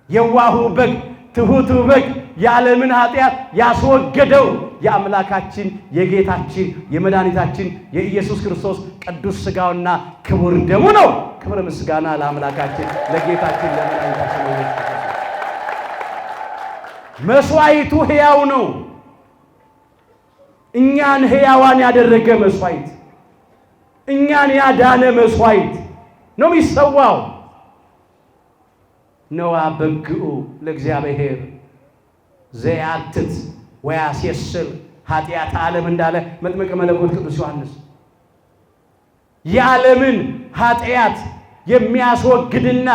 የዋሁ በግ፣ ትሁቱ በግ፣ የዓለምን ኃጢአት ያስወገደው የአምላካችን የጌታችን የመድኃኒታችን የኢየሱስ ክርስቶስ ቅዱስ ሥጋውና ክቡር ደሙ ነው። ክብር ምስጋና ለአምላካችን ለጌታችን ለመድኃኒታችን ለኢየሱስ ክርስቶስ። መስዋዕቱ ሕያው ነው። እኛን ሕያዋን ያደረገ መስዋዕት፣ እኛን ያዳነ መስዋዕት ነው የሚሰዋው። ነዋ በግዑ ለእግዚአብሔር ዘያትት ወያሴስል ኃጢአት ዓለም እንዳለ መጥምቀ መለኮት ቅዱስ ዮሐንስ የዓለምን ኃጢአት የሚያስወግድና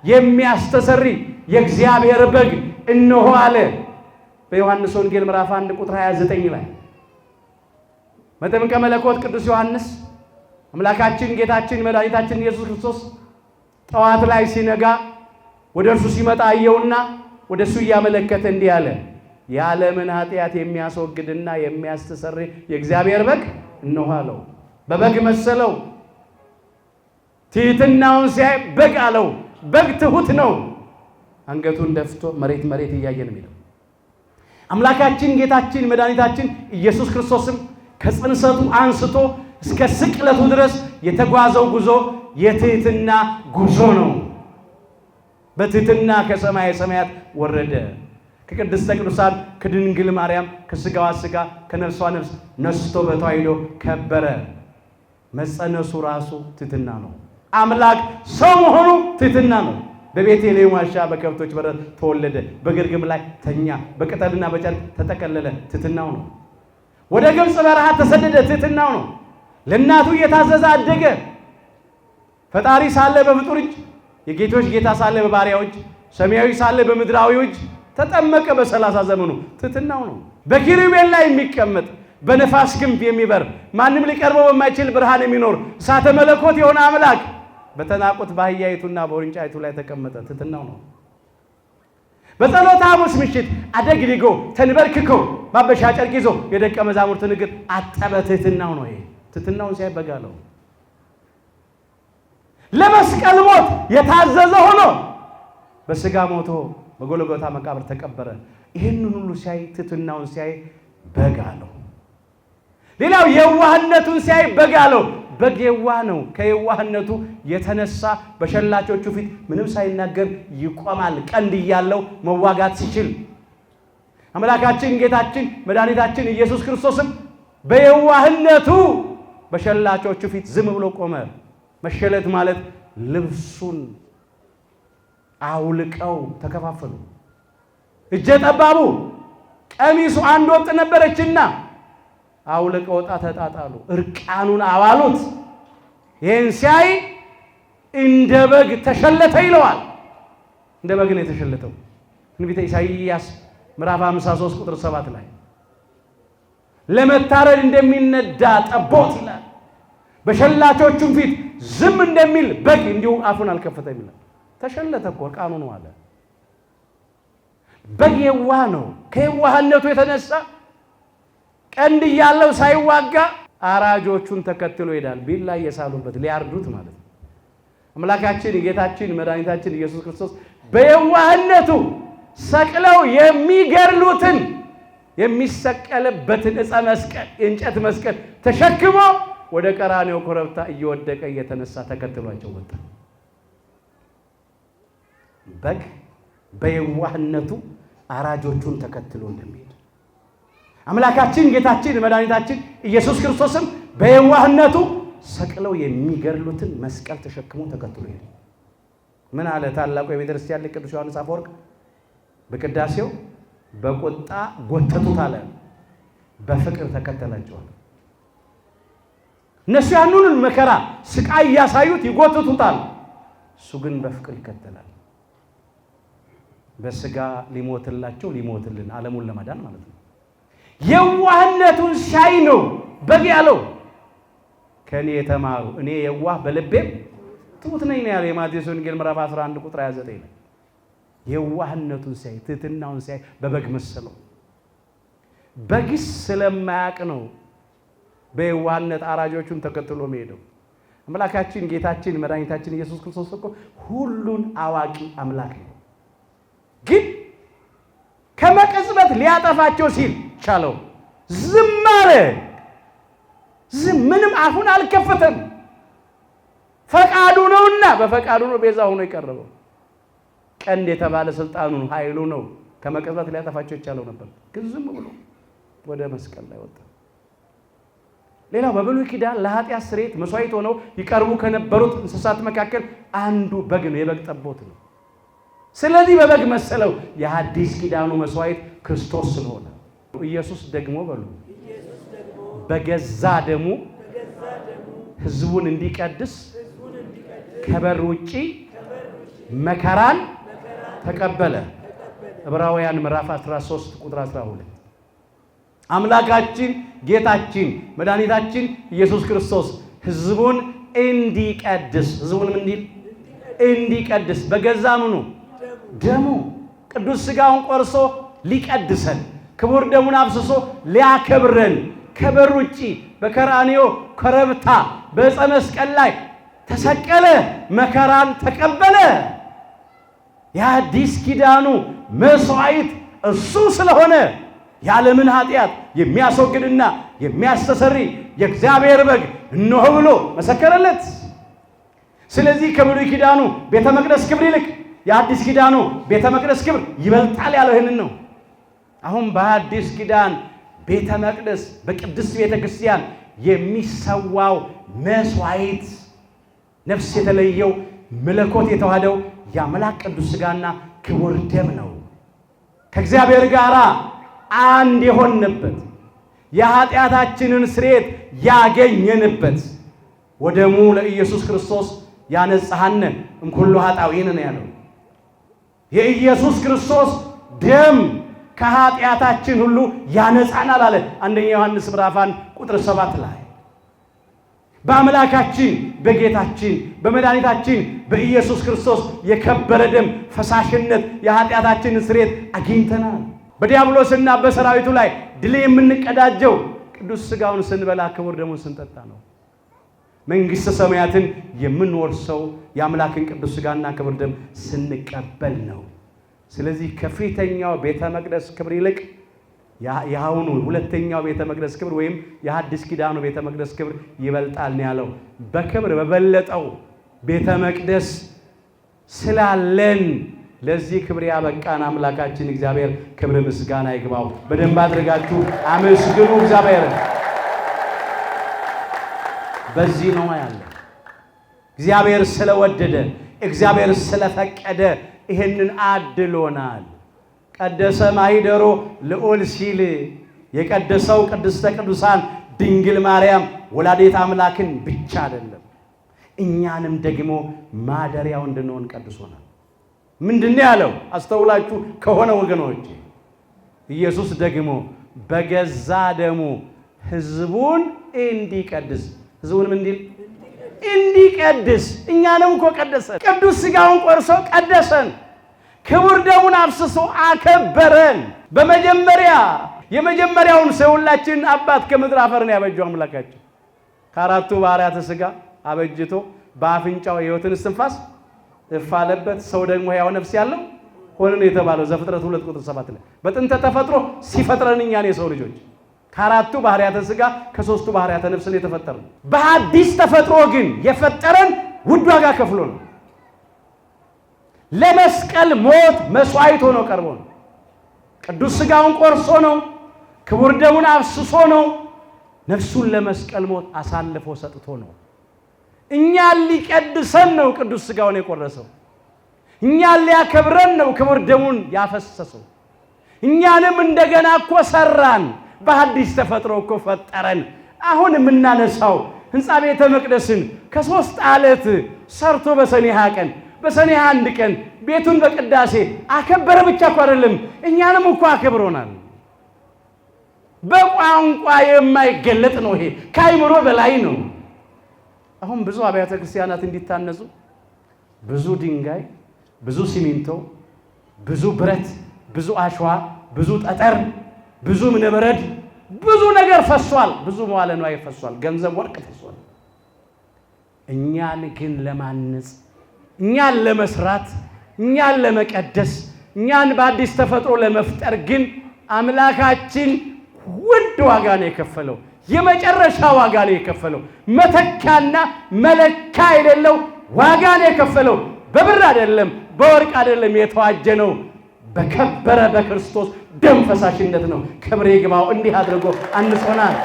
የሚያስተሰሪ የእግዚአብሔር በግ እነሆ አለ በዮሐንስ ወንጌል ምዕራፍ 1 ቁጥር 29 ላይ። መጥምቀ መለኮት ቅዱስ ዮሐንስ አምላካችን ጌታችን መድኃኒታችን ኢየሱስ ክርስቶስ ጠዋት ላይ ሲነጋ ወደ እርሱ ሲመጣ አየውና ወደ እሱ እያመለከተ እንዲህ አለ፣ የዓለምን ኃጢአት የሚያስወግድና የሚያስተሰርይ የእግዚአብሔር በግ እነሆ አለው። በበግ መሰለው። ትሕትናውን ሲያይ በግ አለው። በግ ትሁት ነው። አንገቱን ደፍቶ መሬት እያየ ነው የሚለው። አምላካችን ጌታችን መድኃኒታችን ኢየሱስ ክርስቶስም ከጽንሰቱ አንስቶ እስከ ስቅለቱ ድረስ የተጓዘው ጉዞ የትሕትና ጉዞ ነው። በትሕትና ከሰማየ ሰማያት ወረደ። ከቅድስተ ቅዱሳን ከድንግል ማርያም ከሥጋዋ ሥጋ ከነፍሷ ነፍስ ነስቶ በተዋሕዶ ከበረ። መጸነሱ ራሱ ትሕትና ነው። አምላክ ሰው መሆኑ ትሕትና ነው። በቤተልሔም ዋሻ በከብቶች በረት ተወለደ። በግርግም ላይ ተኛ። በቅጠልና በጨርቅ ተጠቀለለ። ትሕትናው ነው። ወደ ግብፅ በረሃ ተሰደደ። ትሕትናው ነው። ለእናቱ እየታዘዘ አደገ። ፈጣሪ ሳለ በፍጡር እጅ፣ የጌቶች ጌታ ሳለ በባሪያዎች፣ ሰማያዊ ሳለ በምድራዊዎች ተጠመቀ። በ30 ዘመኑ ትሕትናው ነው። በኪሩቤል ላይ የሚቀመጥ በነፋስ ክንፍ የሚበር ማንም ሊቀርበው በማይችል ብርሃን የሚኖር እሳተ መለኮት የሆነ አምላክ በተናቁት በአህያይቱና በውርንጫይቱ ላይ ተቀመጠ። ትሕትናው ነው። በጸሎተ ሐሙስ ምሽት አደግድጎ ተንበርክኮ ባበሻ ጨርቅ ይዞ የደቀ መዛሙርትን እግር አጠበ። ትሕትናው ነው። ይሄ ትሕትናውን ሲያይ በግ አለው። ለመስቀል ሞት የታዘዘ ሆኖ በሥጋ ሞቶ በጎልጎታ መቃብር ተቀበረ። ይህንን ሁሉ ሲያይ ትሕትናውን ሲያይ በግ አለው። ሌላው የዋህነቱን ሲያይ በግ አለው። በግ የዋህ ነው። ከየዋህነቱ የተነሳ በሸላቾቹ ፊት ምንም ሳይናገር ይቆማል። ቀንድ እያለው መዋጋት ሲችል አምላካችን ጌታችን መድኃኒታችን ኢየሱስ ክርስቶስም በየዋህነቱ በሸላቾቹ ፊት ዝም ብሎ ቆመ። መሸለት ማለት ልብሱን አውልቀው ተከፋፈሉ። እጀ ጠባቡ ቀሚሱ አንድ ወጥ ነበረችና አውልቀው ወጣ ተጣጣሉ። እርቃኑን አዋሉት። ይህን ሲያይ እንደ በግ ተሸለተ ይለዋል። እንደ በግ ነው የተሸለተው። ትንቢተ ኢሳይያስ ምዕራፍ 53 ቁጥር 7 ላይ ለመታረድ እንደሚነዳ ጠቦት ይላል። በሸላቾቹም ፊት ዝም እንደሚል በግ እንዲሁ አፉን አልከፈተም ይላል። ተሸለተ እኮ እርቃኑ ነው አለ። በግ የዋህ ነው። ከየዋህነቱ የተነሳ ቀንድ እያለው ሳይዋጋ አራጆቹን ተከትሎ ይሄዳል። ቢላ እየሳሉበት ሊያርዱት ማለት ነው። አምላካችን ጌታችን መድኃኒታችን ኢየሱስ ክርስቶስ በየዋህነቱ ሰቅለው የሚገድሉትን የሚሰቀልበትን ዕፀ መስቀል የእንጨት መስቀል ተሸክሞ ወደ ቀራንዮ ኮረብታ እየወደቀ እየተነሳ ተከትሏቸው ወጣ። በግ በየዋህነቱ አራጆቹን ተከትሎ እንደሚሄድ አምላካችን ጌታችን መድኃኒታችን ኢየሱስ ክርስቶስም በየዋህነቱ ሰቅለው የሚገድሉትን መስቀል ተሸክሞ ተከትሎ ሄደ። ምን አለ ታላቁ የቤተክርስቲያን ሊቅ ቅዱስ ዮሐንስ አፈወርቅ በቅዳሴው? በቁጣ ጎተቱት አለ፣ በፍቅር ተከተላቸዋል። እነሱ ያንኑን መከራ ስቃይ እያሳዩት ይጎትቱታል፣ እሱ ግን በፍቅር ይከተላል። በስጋ ሊሞትላቸው ሊሞትልን ዓለሙን ለማዳን ማለት ነው። የዋህነቱን ሲያይ ነው በግ ያለው። ከኔ የተማሩ እኔ የዋህ በልቤም ትሑት ነኝ ነው ያለው የማቴዎስ ወንጌል ምዕራፍ 11 ቁጥር 29 ላይ። የዋህነቱን ሲያይ ትሕትናውን ሲያይ በበግ መሰለው። በግስ ስለማያውቅ ነው በየዋህነት አራጆቹን ተከትሎ መሄደው። አምላካችን ጌታችን መድኃኒታችን ኢየሱስ ክርስቶስ እኮ ሁሉን አዋቂ አምላክ ነው። ግን ከመቅጽበት ሊያጠፋቸው ሲል ቻለው። ዝም አለ። ምንም አፉን አልከፈተም። ፈቃዱ ነውና በፈቃዱ ነው ቤዛ ሆኖ የቀረበው። ቀንድ የተባለ ስልጣኑ ነው፣ ኃይሉ ነው። ከመቅጽበት ሊያጠፋቸው ይቻለው ነበር፣ ግን ዝም ብሎ ወደ መስቀል ላይ ወጣ። ሌላው በብሉይ ኪዳን ለኃጢአት ስርየት መስዋዕት ሆነው ይቀርቡ ከነበሩት እንስሳት መካከል አንዱ በግ ነው፣ የበግ ጠቦት ነው። ስለዚህ በበግ መሰለው። የሐዲስ ኪዳኑ መስዋዕት ክርስቶስ ስለሆነ ኢየሱስ ደግሞ በሉ በገዛ ደሙ ሕዝቡን እንዲቀድስ ከበር ውጪ መከራን ተቀበለ። ዕብራውያን ምዕራፍ 13 ቁጥር 12። አምላካችን ጌታችን መድኃኒታችን ኢየሱስ ክርስቶስ ሕዝቡን እንዲቀድስ እንዲቀድስ በገዛ ምኑ ደሙ ቅዱስ ሥጋውን ቆርሶ ሊቀድሰን ክቡር ደሙን አፍስሶ ሊያከብረን ከበር ውጪ በቀራንዮ ኮረብታ በዕፀ መስቀል ላይ ተሰቀለ፣ መከራን ተቀበለ። የአዲስ ኪዳኑ መስዋዕት እሱ ስለሆነ የዓለምን ኃጢአት የሚያስወግድና የሚያስተሰርይ የእግዚአብሔር በግ እነሆ ብሎ መሰከረለት። ስለዚህ ከብሉይ ኪዳኑ ቤተ መቅደስ ክብር ይልቅ የአዲስ ኪዳኑ ቤተ መቅደስ ክብር ይበልጣል ያለው ይህንን ነው። አሁን በአዲስ ኪዳን ቤተ መቅደስ በቅድስት ቤተ ክርስቲያን የሚሰዋው መስዋዕት ነፍስ የተለየው መለኮት የተዋሃደው የአምላክ ቅዱስ ሥጋና ክቡር ደም ነው። ከእግዚአብሔር ጋር አንድ የሆንበት የኃጢአታችንን ስርየት ያገኘንበት ወደሙ ለኢየሱስ ክርስቶስ ያነጻሐነ እምኩሉ ኃጣውኢነ ነው ያለው። የኢየሱስ ክርስቶስ ደም ከኃጢአታችን ሁሉ ያነጻናል አለ አንደኛ ዮሐንስ ምዕራፍ 1 ቁጥር 7 ላይ። በአምላካችን በጌታችን በመድኃኒታችን በኢየሱስ ክርስቶስ የከበረ ደም ፈሳሽነት የኃጢአታችንን ስርየት አግኝተናል። በዲያብሎስና በሰራዊቱ ላይ ድል የምንቀዳጀው ቅዱስ ሥጋውን ስንበላ ክቡር ደሙን ስንጠጣ ነው። መንግሥተ ሰማያትን የምንወርሰው የአምላክን ቅዱስ ሥጋና ክቡር ደም ስንቀበል ነው። ስለዚህ ከፊተኛው ቤተ መቅደስ ክብር ይልቅ የአሁኑ ሁለተኛው ቤተ መቅደስ ክብር ወይም የሐዲስ ኪዳኑ ቤተ መቅደስ ክብር ይበልጣል ነው ያለው። በክብር በበለጠው ቤተ መቅደስ ስላለን ለዚህ ክብር ያበቃን አምላካችን እግዚአብሔር ክብር ምስጋና ይግባው። በደንብ አድርጋችሁ አመስግኑ እግዚአብሔርን። በዚህ ነው ያለው። እግዚአብሔር ስለወደደ እግዚአብሔር ስለፈቀደ ይሄንን አድሎናል። ቀደሰ ማኅደሮ ልዑል ሲል የቀደሰው ቅድስተ ቅዱሳን ድንግል ማርያም ወላዲተ አምላክን ብቻ አይደለም፣ እኛንም ደግሞ ማደሪያው እንድንሆን ቀድሶናል። ምንድነው ያለው? አስተውላችሁ ከሆነ ወገኖች ኢየሱስ ደግሞ በገዛ ደሙ ሕዝቡን እንዲቀድስ ሕዝቡንም እንዲቀድስ እኛንም እኮ ቀደሰን። ቅዱስ ሥጋውን ቆርሶ ቀደሰን። ክቡር ደሙን አፍስሶ አከበረን። የመጀመሪያውን ሰው ሁላችን አባት ከምድር አፈር ነው ያበጀው አምላካችን። ከአራቱ ባህርያተ ሥጋ አበጅቶ በአፍንጫው የሕይወትን እስትንፋስ እፍ አለበት። ሰው ደግሞ ሕያው ነፍስ ያለው ሆነ ነው የተባለው ዘፍጥረት 2:7 ላይ በጥንተ ተፈጥሮ ሲፈጥረን እኛን የሰው ልጆች ከአራቱ ባህርያተ ሥጋ ከሦስቱ ባህርያተ ነፍስ ነው የተፈጠረን። በአዲስ ተፈጥሮ ግን የፈጠረን ውድ ዋጋ ከፍሎ ነው። ለመስቀል ሞት መስዋዕት ሆኖ ቀርቦ ነው። ቅዱስ ሥጋውን ቆርሶ ነው። ክቡር ደሙን አፍስሶ ነው። ነፍሱን ለመስቀል ሞት አሳልፎ ሰጥቶ ነው። እኛን ሊቀድሰን ነው ቅዱስ ሥጋውን የቆረሰው። እኛን ሊያከብረን ነው ክቡር ደሙን ያፈሰሰው። እኛንም እንደገና እኮ ሰራን። በአዲስ ተፈጥሮ እኮ ፈጠረን። አሁን የምናነሳው ሕንፃ ቤተ መቅደስን ከ3 ዓለት ሰርቶ በሰኔ 20 ቀን በሰኔ 1 ቀን ቤቱን በቅዳሴ አከበረ ብቻ እኮ አይደለም፣ እኛንም እኮ አከብሮናል። በቋንቋ የማይገለጥ ነው። ይሄ ከአይምሮ በላይ ነው። አሁን ብዙ አብያተ ክርስቲያናት እንዲታነጹ ብዙ ድንጋይ፣ ብዙ ሲሚንቶ፣ ብዙ ብረት፣ ብዙ አሸዋ፣ ብዙ ጠጠር፣ ብዙ እብነበረድ፣ ብዙ ነገር ፈሷል። ብዙ መዋለ ንዋይ ፈሷል። ገንዘብ ወርቅ ፈሷል። እኛን ግን ለማነጽ እኛን ለመስራት እኛን ለመቀደስ እኛን በአዲስ ተፈጥሮ ለመፍጠር ግን አምላካችን ውድ ዋጋ ነው የከፈለው። የመጨረሻ ዋጋ ነው የከፈለው። መተካና መለካ የሌለው ዋጋ ነው የከፈለው። በብር አይደለም፣ በወርቅ አይደለም የተዋጀነው በከበረ በክርስቶስ ደም ፈሳሽነት ነው። ክብር ይግባው። እንዲህ አድርጎ አንጾናል።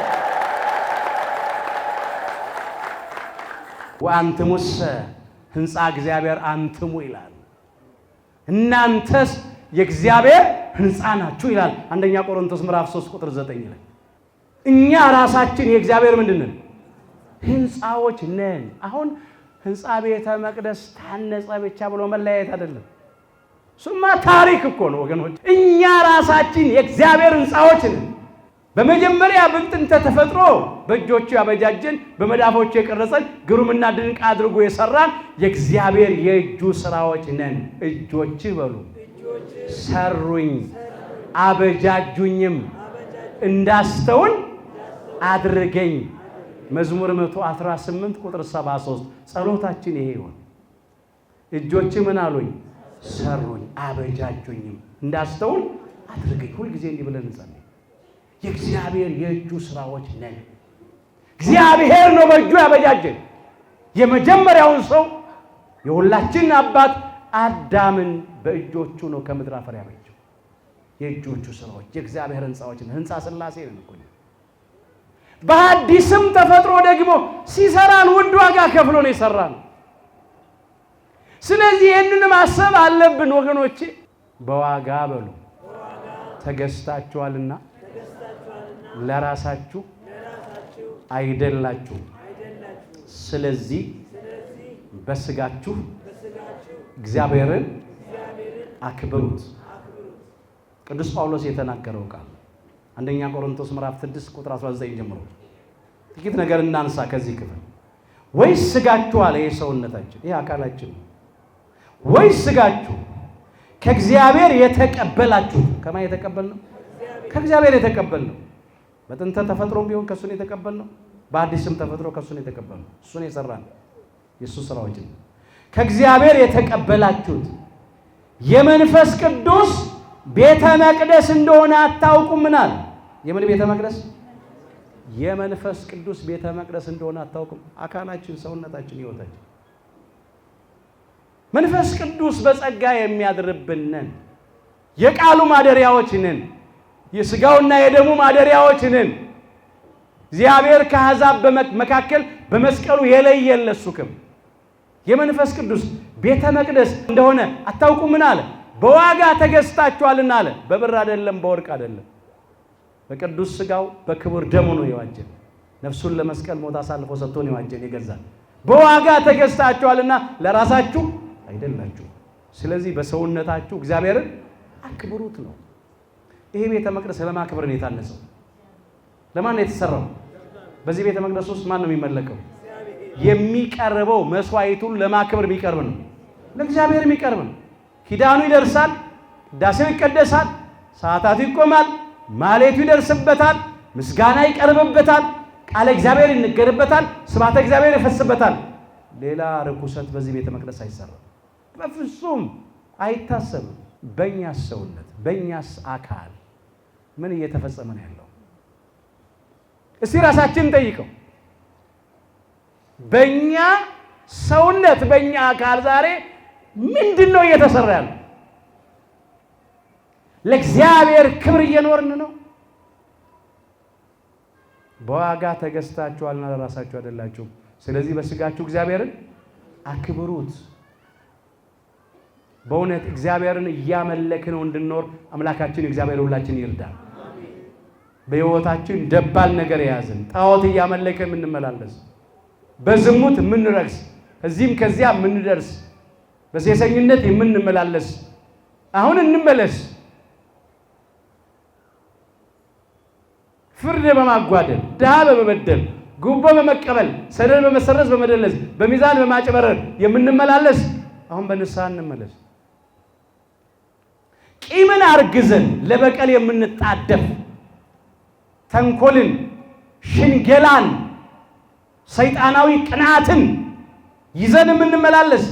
ወአንትሙሰ ሕንፃ እግዚአብሔር አንትሙ ይላል። እናንተስ የእግዚአብሔር ሕንፃ ናችሁ ይላል አንደኛ ቆሮንቶስ ምዕራፍ 3:9 ላይ። እኛ ራሳችን የእግዚአብሔር ምንድነን? ሕንፃዎች ነን። አሁን ሕንፃ ቤተ መቅደስ ታነጸ ብቻ ብሎ መለያየት አይደለም። ሱማ ታሪክ እኮ ነው ወገኖች። እኛ ራሳችን የእግዚአብሔር ሕንፃዎች ነን። በመጀመሪያ በጥንተ ተፈጥሮ በእጆቹ ያበጃጀን በመዳፎቹ የቀረጸን ግሩምና ድንቅ አድርጎ የሰራን የእግዚአብሔር የእጁ ስራዎች ነን። እጆች በሉ ሰሩኝ አበጃጁኝም እንዳስተውል አድርገኝ። መዝሙር 118:73 ጸሎታችን ይሄ ይሆን። እጆች ምን አሉኝ? ሰሩኝ አበጃጁኝም እንዳስተውል አድርገኝ። ሁልጊዜ እንዲህ ብለን እንጸልይ። የእግዚአብሔር የእጁ ስራዎች ነን። እግዚአብሔር ነው በእጁ ያበጃጀን። የመጀመሪያውን ሰው የሁላችን አባት አዳምን በእጆቹ ነው ከምድር አፈር ያበጀው። የእጆቹ ስራዎች የእግዚአብሔር ሕንፃዎች ነን። ሕንፃ ሥላሴ ነን እኮ። በአዲስም ተፈጥሮ ደግሞ ሲሰራን ውድ ዋጋ ከፍሎ ነው የሰራን። ስለዚህ ይህንን ማሰብ አለብን ወገኖቼ። በዋጋ በሉ ተገዝታችኋልና ለራሳችሁ አይደላችሁ። ስለዚህ በስጋችሁ እግዚአብሔርን አክብሩት። ቅዱስ ጳውሎስ የተናገረው ቃል አንደኛ ቆሮንቶስ ምዕራፍ 6:19 ጀምሮ ጥቂት ነገር እናንሳ ከዚህ ክፍል። ወይስ ስጋችሁ አለ የሰውነታችን ይሄ አካላችን ወይስ ስጋችሁ ከእግዚአብሔር የተቀበላችሁት ከማን የተቀበልነው ከእግዚአብሔር የተቀበልነው በጥንተ ተፈጥሮም ቢሆን ከሱ ነው የተቀበልነው በአዲስም ተፈጥሮ ከሱ ነው የተቀበልነው እሱ ነው የሰራን ኢየሱስ ስራዎች ከእግዚአብሔር የተቀበላችሁት የመንፈስ ቅዱስ ቤተ መቅደስ እንደሆነ አታውቁምናል የምን ቤተ መቅደስ የመንፈስ ቅዱስ ቤተ መቅደስ እንደሆነ አታውቁም አካላችን ሰውነታችን ህይወታችን መንፈስ ቅዱስ በጸጋ የሚያድርብን ነን የቃሉ ማደሪያዎች ነን የሥጋውና የደሙ ማደሪያዎች ነን እግዚአብሔር ከአሕዛብ መካከል በመስቀሉ የለየን ለሱ ክብር የመንፈስ ቅዱስ ቤተ መቅደስ እንደሆነ አታውቁምን አለ በዋጋ ተገዝታችኋልና አለ በብር አይደለም በወርቅ አይደለም በቅዱስ ሥጋው በክቡር ደሙ ነው የዋጀን ነፍሱን ለመስቀል ሞት አሳልፎ ሰጥቶ ነው የዋጀን የገዛን በዋጋ ተገዝታችኋልና ለራሳችሁ አይደላችሁ ስለዚህ በሰውነታችሁ እግዚአብሔርን አክብሩት ነው ይሄ ቤተ መቅደስ ለማክበር ነው የታነጸው ለማን ነው የተሰራው በዚህ ቤተ መቅደስ ውስጥ ማን ነው የሚመለከው የሚቀርበው መስዋዕቱን ለማክበር የሚቀርብ ነው ለእግዚአብሔር የሚቀርብ ነው ኪዳኑ ይደርሳል ቅዳሴው ይቀደሳል ሰዓታቱ ይቆማል ማሌቱ ይደርስበታል ምስጋና ይቀርብበታል ቃለ እግዚአብሔር ይነገርበታል ስብሐተ እግዚአብሔር ይፈስበታል ሌላ ርኩሰት በዚህ ቤተ መቅደስ አይሰራም በፍጹም አይታሰብም በእኛስ ሰውነት በእኛስ አካል ምን እየተፈጸመ ነው ያለው እስቲ ራሳችንን ጠይቀው በእኛ ሰውነት በእኛ አካል ዛሬ ምንድነው እየተሰራ ያለው ለእግዚአብሔር ክብር እየኖርን ነው በዋጋ ተገዝታችኋልና ለራሳችሁ አይደላችሁም ስለዚህ በስጋችሁ እግዚአብሔርን አክብሩት በእውነት እግዚአብሔርን እያመለክነው እንድንኖር አምላካችን እግዚአብሔር ሁላችን ይርዳል በሕይወታችን ደባል ነገር ያዝን ጣዖት እያመለከን የምንመላለስ በዝሙት የምንረክስ እዚህም ከዚያ የምንደርስ በሴሰኝነት የምንመላለስ አሁን እንመለስ ፍርድ በማጓደል ድሃ በመበደል ጉቦ በመቀበል ሰነድ በመሰረዝ በመደለዝ በሚዛን በማጭበረር የምንመላለስ አሁን በንስሐ እንመለስ ቂምን አርግዘን ለበቀል የምንጣደፍ ተንኮልን ሽንገላን ሰይጣናዊ ቅናትን ይዘን የምንመላለስ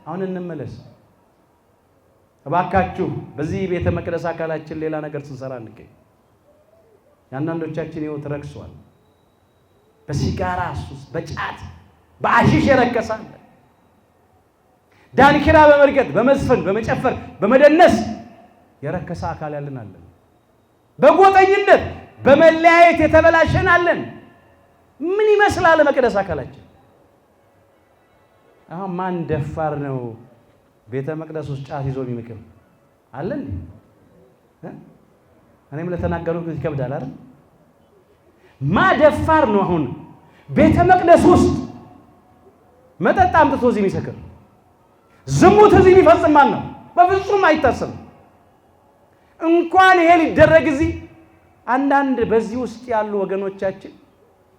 አሁን እንመለስ እባካችሁ በዚህ ቤተ መቅደስ አካላችን ሌላ ነገር ስንሰራ እንገኝ ያንዳንዶቻችን ህይወት ረክሷል በሲጋራ ሱስ በጫት በአሺሽ የረከሳል ዳንኪራ በመርገጥ በመዝፈን በመጨፈር በመደነስ የረከሰ አካል ያለን አለን በጎጠኝነት በመለያየት የተበላሸናለን ምን ይመስላል መቅደስ አካላችን አሁን ማን ደፋር ነው ቤተ መቅደስ ውስጥ ጫት ይዞ የሚመክር አለ እንዴ እኔም ለተናገሩት ይከብዳል አይደል ማደፋር ነው አሁን ቤተ መቅደስ ውስጥ መጠጥ አምጥቶ እዚህ የሚሰክር ዝሙት እዚህ የሚፈጽም ማን ነው በፍጹም አይታሰብም እንኳን ይሄ ሊደረግ እዚህ አንዳንድ በዚህ ውስጥ ያሉ ወገኖቻችን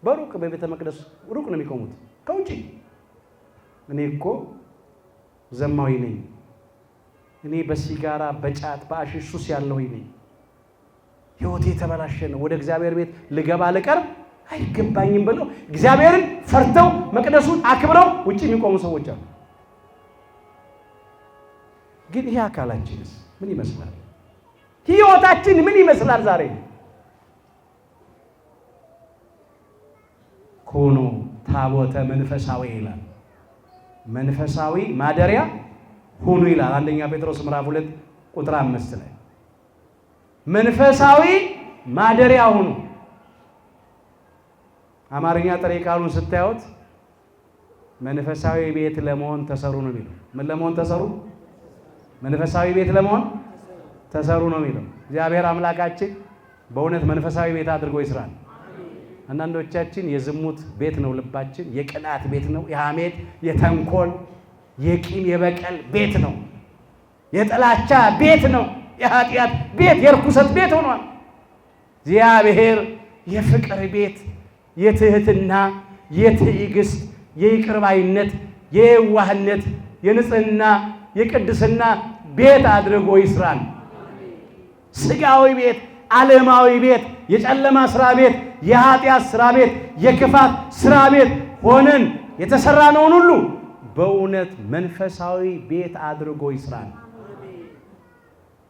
በሩቅ በቤተ መቅደስ ሩቅ ነው የሚቆሙት ከውጪ እኔ እኮ ዘማዊ ነኝ እኔ በሲጋራ በጫት በአሺሽ ሱስ ያለሁኝ ነኝ ሕይወቴ ተበላሸ ነው ወደ እግዚአብሔር ቤት ልገባ ልቀርብ አይገባኝም ብለው እግዚአብሔርን ፈርተው መቅደሱን አክብረው ውጪ የሚቆሙ ሰዎች አሉ ግን ይሄ አካላችንስ ምን ይመስላል ሕይወታችን ምን ይመስላል ዛሬ ኮኖ ታቦተ መንፈሳዊ ይላል መንፈሳዊ ማደሪያ ሁኑ ይላል አንደኛ ጴጥሮስ ምዕራፍ 2 ቁጥር 5 ላይ መንፈሳዊ ማደሪያ ሁኑ አማርኛ ጥሬ ቃሉን ስታዩት መንፈሳዊ ቤት ለመሆን ተሰሩ ነው የሚለው ምን ለመሆን ተሰሩ መንፈሳዊ ቤት ለመሆን ተሰሩ ነው የሚለው እግዚአብሔር አምላካችን በእውነት መንፈሳዊ ቤት አድርጎ ይስራል አንዳንዶቻችን የዝሙት ቤት ነው ልባችን የቅናት ቤት ነው የሐሜት የተንኮል የቂም የበቀል ቤት ነው የጥላቻ ቤት ነው የኃጢአት ቤት የርኩሰት ቤት ሆኗል እግዚአብሔር የፍቅር ቤት የትህትና የትዕግስት የይቅርባይነት፣ የየዋህነት፣ የንጽህና፣ የቅድስና ቤት አድርጎ ይስራን። ስጋዊ ቤት፣ ዓለማዊ ቤት፣ የጨለማ ስራ ቤት፣ የኃጢአት ስራ ቤት፣ የክፋት ስራ ቤት ሆነን የተሰራነውን ሁሉ በእውነት መንፈሳዊ ቤት አድርጎ ይስራን።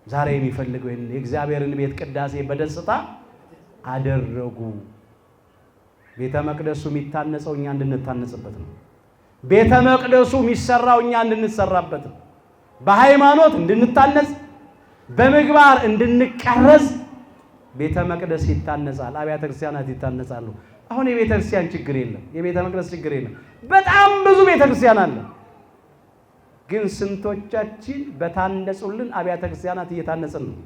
ዛሬ የሚፈልገው የእግዚአብሔርን ቤት ቅዳሴ በደስታ አደረጉ። ቤተ መቅደሱ የሚታነጸው እኛ እንድንታነጽበት ነው። ቤተ መቅደሱ የሚሰራው እኛ እንድንሰራበት ነው። በሃይማኖት እንድንታነጽ፣ በምግባር እንድንቀረጽ ቤተ መቅደስ ይታነጻል። አብያተ ክርስቲያናት ይታነጻሉ። አሁን የቤተ ክርስቲያን ችግር የለም፣ የቤተ መቅደስ ችግር የለም። በጣም ብዙ ቤተ ክርስቲያን አለ። ግን ስንቶቻችን በታነጹልን አብያተ ክርስቲያናት እየታነጽን ነው?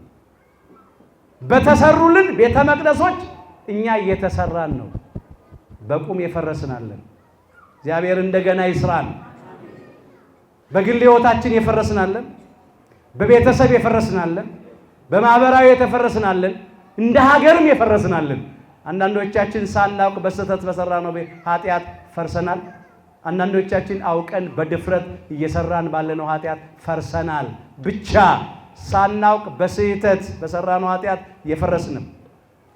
በተሰሩልን ቤተ መቅደሶች እኛ እየተሰራን ነው። በቁም የፈረስናለን። እግዚአብሔር እንደገና ይስራን። በግል ሕይወታችን የፈረስናለን፣ በቤተሰብ የፈረስናለን፣ በማህበራዊ የተፈረስናለን፣ እንደ ሀገርም የፈረስናለን። አንዳንዶቻችን ሳናውቅ በስህተት በሰራነው ኃጢአት ፈርሰናል። አንዳንዶቻችን አውቀን በድፍረት እየሰራን ባለነው ኃጢአት ፈርሰናል። ብቻ ሳናውቅ በስህተት በሰራነው ኃጢአት የፈረስንም፣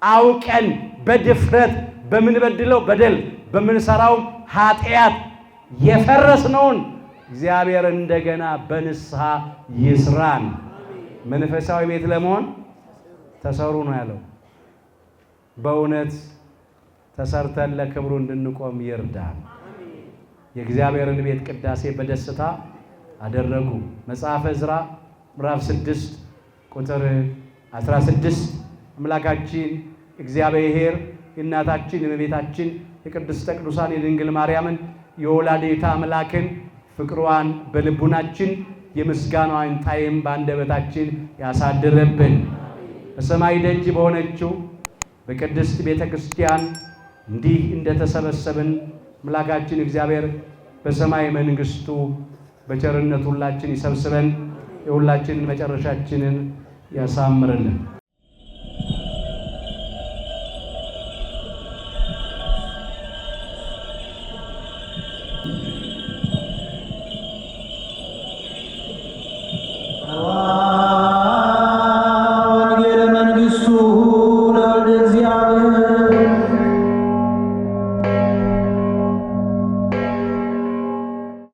አውቀን በድፍረት በምንበድለው በደል በምንሰራው ኃጢአት የፈረስነውን እግዚአብሔር እንደገና በንስሐ ይስራን። መንፈሳዊ ቤት ለመሆን ተሰሩ ነው ያለው። በእውነት ተሰርተን ለክብሩ እንድንቆም ይርዳን። የእግዚአብሔርን ቤት ቅዳሴ በደስታ አደረጉ። መጽሐፈ ዕዝራ ምዕራፍ 6 ቁጥር 16 አምላካችን እግዚአብሔር የእናታችን የእመቤታችን የቅድስተ ቅዱሳን የድንግል ማርያምን የወላዲተ አምላክን ፍቅሯን በልቡናችን የምስጋናዋን ጣዕም በአንደበታችን ያሳድርብን። በሰማይ ደጅ በሆነችው በቅድስት ቤተ ክርስቲያን እንዲህ እንደተሰበሰብን አምላካችን እግዚአብሔር በሰማይ መንግሥቱ በቸርነቱ ሁላችን ይሰብስበን፣ የሁላችንን መጨረሻችንን ያሳምርልን።